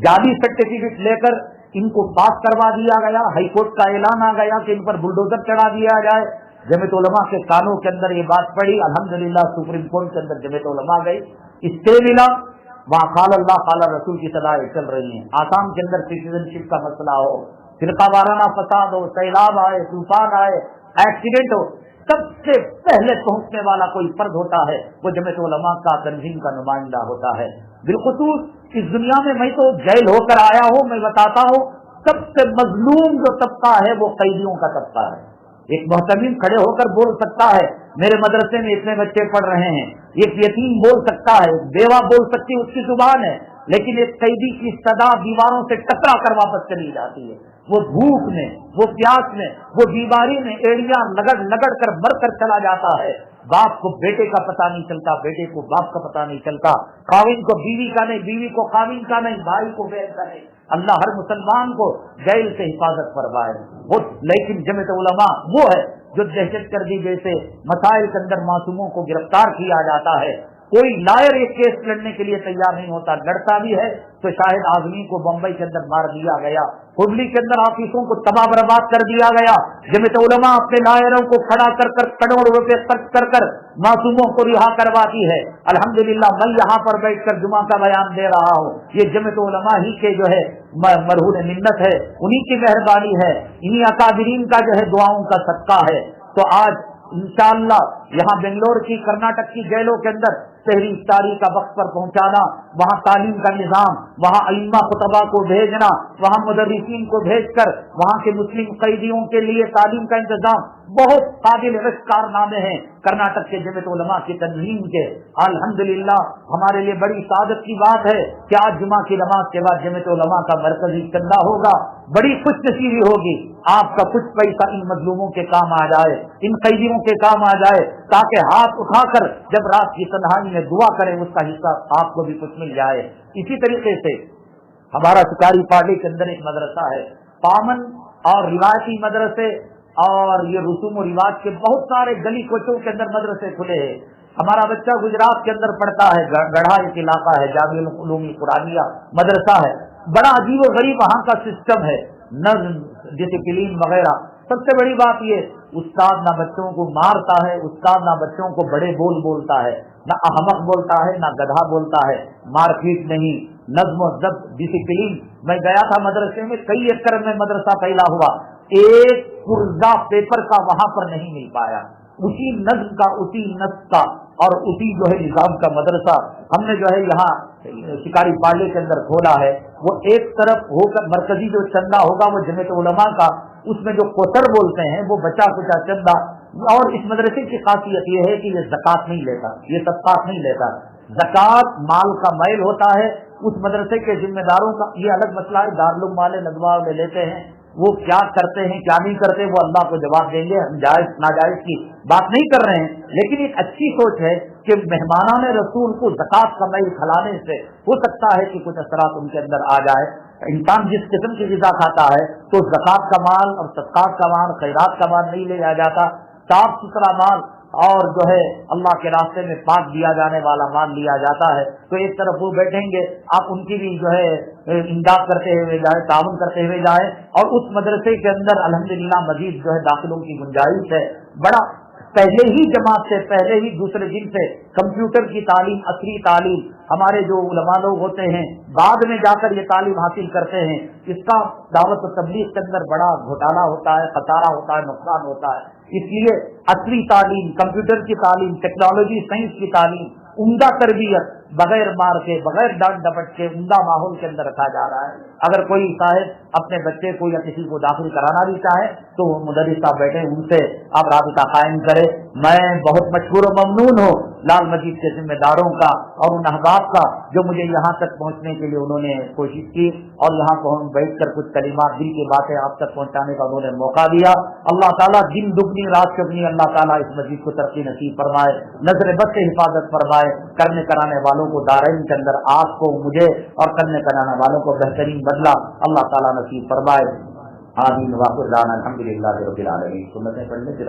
جعلی سرٹیفکیٹ لے کر ان کو پاس کروا دیا گیا، ہائی کورٹ کا اعلان آ گیا کہ ان پر بلڈوزر چڑھا دیا جائے۔ جمعیت علماء کے کانوں کے اندر یہ بات پڑی، الحمدللہ سپریم کورٹ کے اندر جمعیت علماء گئی، اسٹے ملا، وہاں قال اللہ قال رسول کی صدایں چل رہی ہیں۔ آسام کے اندر سٹیزن شپ کا مسئلہ ہو، فرقہ وارانہ فساد ہو، سیلاب آئے، طوفان آئے، ایکسیڈنٹ ہو، سب سے پہلے پہنچنے والا کوئی فرد ہوتا ہے وہ جمعیت علماء کا تنظیم کا نمائندہ ہوتا ہے۔ بالخصوص اس دنیا میں میں تو جیل ہو کر آیا ہوں، میں بتاتا ہوں سب سے مظلوم جو طبقہ ہے وہ قیدیوں کا طبقہ ہے۔ ایک محتمم کھڑے ہو کر بول سکتا ہے میرے مدرسے میں اتنے بچے پڑھ رہے ہیں، ایک یتیم بول سکتا ہے، بیوہ بول سکتی ہے، اس کی زبان ہے، لیکن ایک قیدی کی صدا دیواروں سے ٹکرا کر واپس چلی جاتی ہے۔ وہ بھوک میں، وہ پیاس میں، وہ بیماری میں ایڑیاں لگڑ کر مر کر چلا جاتا ہے۔ باپ کو بیٹے کا پتہ نہیں چلتا، بیٹے کو باپ کا پتہ نہیں چلتا، خاوند کو بیوی کا نہیں، بیوی کو خاوند کا نہیں، بھائی کو بہن کا نہیں۔ اللہ ہر مسلمان کو جیل سے حفاظت فرمائے۔ وہ لیکن جمعیت علماء وہ ہے جو دہشت گردی جیسے مسائل کے اندر معصوموں کو گرفتار کیا جاتا ہے، کوئی لائر ایک کیس لڑنے کے لیے تیار نہیں ہوتا، لڑتا بھی ہے تو شاہد اعظمی کو بمبئی کے اندر مار دیا گیا، ہبلی کے اندر آفیسوں کو تباہ برباد کر دیا گیا۔ جمعیت علماء اپنے لائروں کو کھڑا کر کر کروڑ روپے خرچ کر کر معصوموں کو رہا کرواتی ہے۔ الحمدللہ میں یہاں پر بیٹھ کر جمعہ کا بیان دے رہا ہوں، یہ جمعیت علماء ہی کے جو ہے مرہون منت ہے، انہی کی مہربانی ہے، انہی اکابرین کا جو ہے دعاؤں کا صدقہ ہے۔ تو آج انشاءاللہ یہاں بنگلور کی، کرناٹک کی جیلوں کے اندر سحری افطاری کا وقت پر پہنچانا، وہاں تعلیم کا نظام، وہاں ائمہ خطبہ کو بھیجنا، وہاں مدرسین کو بھیج کر وہاں کے مسلم قیدیوں کے لیے تعلیم کا انتظام، بہت قابل رشک کارنامے ہیں کرناٹک کے جمعیت علماء کی تنظیم کے۔ الحمدللہ ہمارے لیے بڑی سعادت کی بات ہے کہ آج جمعہ کی نماز کے بعد جمعیت علماء کا مرکزی چندہ ہوگا، بڑی خوش نصیبی ہوگی، آپ کا کچھ پیسہ ان مظلوموں کے کام آ جائے، ان قیدیوں کے کام آ جائے، تاکہ ہاتھ اٹھا کر جب رات کی تنہائی میں دعا کریں اس کا حصہ آپ کو بھی کچھ مل جائے۔ اسی طریقے سے ہمارا شکاری پاڑی کے اندر ایک مدرسہ ہے، پامن اور روایتی مدرسے اور یہ رسوم و رواج کے بہت سارے گلی کوچوں کے اندر مدرسے کھلے ہیں۔ ہمارا بچہ گجرات کے اندر پڑھتا ہے، گڑھا ایک علاقہ ہے، جامعہ العلوم قرآنیہ مدرسہ ہے، بڑا عجیب و غریب وہاں کا سسٹم ہے، نظم، ڈسپلین وغیرہ۔ سب سے بڑی بات یہ استاد نہ بچوں کو مارتا ہے، استاد نہ بچوں کو بڑے بول بولتا ہے، نہ احمق بولتا ہے، نہ گدھا بولتا ہے، مار پیٹ نہیں، نظم و ضبط، ڈسپلین۔ میں گیا تھا مدرسے میں، کئی ایکڑ میں مدرسہ پھیلا ہوا، ایک پرزہ پیپر کا وہاں پر نہیں مل پایا، اسی نظم کا، اسی نصب کا اور اسی جو ہے نظام کا مدرسہ ہم نے جو ہے یہاں شکاری پاڑے کے اندر کھولا ہے۔ وہ ایک طرف ہو کر مرکزی جو چندہ ہوگا وہ جمعیت علماء کا، اس میں جو کوتر بولتے ہیں وہ بچا کچا چندہ، اور اس مدرسے کی خاصیت یہ ہے کہ یہ زکوٰۃ نہیں لیتا، یہ صدقات نہیں لیتا، زکوٰۃ مال کا میل ہوتا ہے۔ اس مدرسے کے ذمہ داروں کا یہ الگ مسئلہ ہے، دارالعلوم والے ندوہ والے لیتے ہیں، وہ کیا کرتے ہیں کیا نہیں کرتے وہ اللہ کو جواب دیں گے. ہم جائز ناجائز کی بات نہیں کر رہے ہیں, لیکن ایک اچھی سوچ ہے کہ مہمانان رسول کو زکوٰۃ کا میل کھلانے سے ہو سکتا ہے کہ کچھ اثرات ان کے اندر آ جائے. انسان جس قسم کی غذا کھاتا ہے تو زکوٰۃ کا مال اور صدقات کا مال خیرات کا مال نہیں لیا جاتا, صاف ستھرا مال اور جو ہے اللہ کے راستے میں پاک دیا جانے والا مال لیا جاتا ہے. تو ایک طرف وہ بیٹھیں گے, آپ ان کی بھی جو ہے امداد کرتے ہوئے جائیں, تعاون کرتے ہوئے جائیں, اور اس مدرسے کے اندر الحمدللہ مزید جو ہے داخلوں کی گنجائش ہے. بڑا پہلے ہی جماعت سے پہلے ہی دوسرے دن سے کمپیوٹر کی تعلیم, عصری تعلیم, ہمارے جو علماء لوگ ہوتے ہیں بعد میں جا کر یہ تعلیم حاصل کرتے ہیں. اس کا دعوت و تبلیغ کے اندر بڑا گھوٹالا ہوتا ہے, خسارہ ہوتا ہے, نقصان ہوتا ہے. اس لیے عصری تعلیم, کمپیوٹر کی تعلیم, ٹیکنالوجی سائنس کی تعلیم, عمدہ تربیت بغیر مار کے بغیر ڈانٹ ڈپٹ کے عمدہ ماحول کے اندر رکھا جا رہا ہے. اگر کوئی صاحب اپنے بچے کو یا کسی کو داخل کرانا بھی چاہے تو وہ مدرس صاحب بیٹھے, ان سے آپ رابطہ قائم کرے. میں بہت مشکور و ممنون ہوں لال مسجد کے ذمہ داروں کا اور ان احباب کا جو مجھے یہاں تک پہنچنے کے لیے انہوں نے کوشش کی, اور یہاں کو ہم بیٹھ کر کچھ کلمات دل کی باتیں آپ تک پہنچانے کا انہوں نے موقع دیا. اللہ تعالیٰ دن دگنی رات چگنی اللہ تعالیٰ اس مسجد کو ترقی نصیب فرمائے, نظر بد سے حفاظت فرمائے, کرنے کرانے والوں کو دارین کے اندر آپ کو مجھے اور کرنے کرانے والوں کو بہترین بدلہ اللہ تعالیٰ نصیب فرمائے. آمین. واخر دعوانا الحمدللہ رب العالمین. سنتیں پڑھنے کی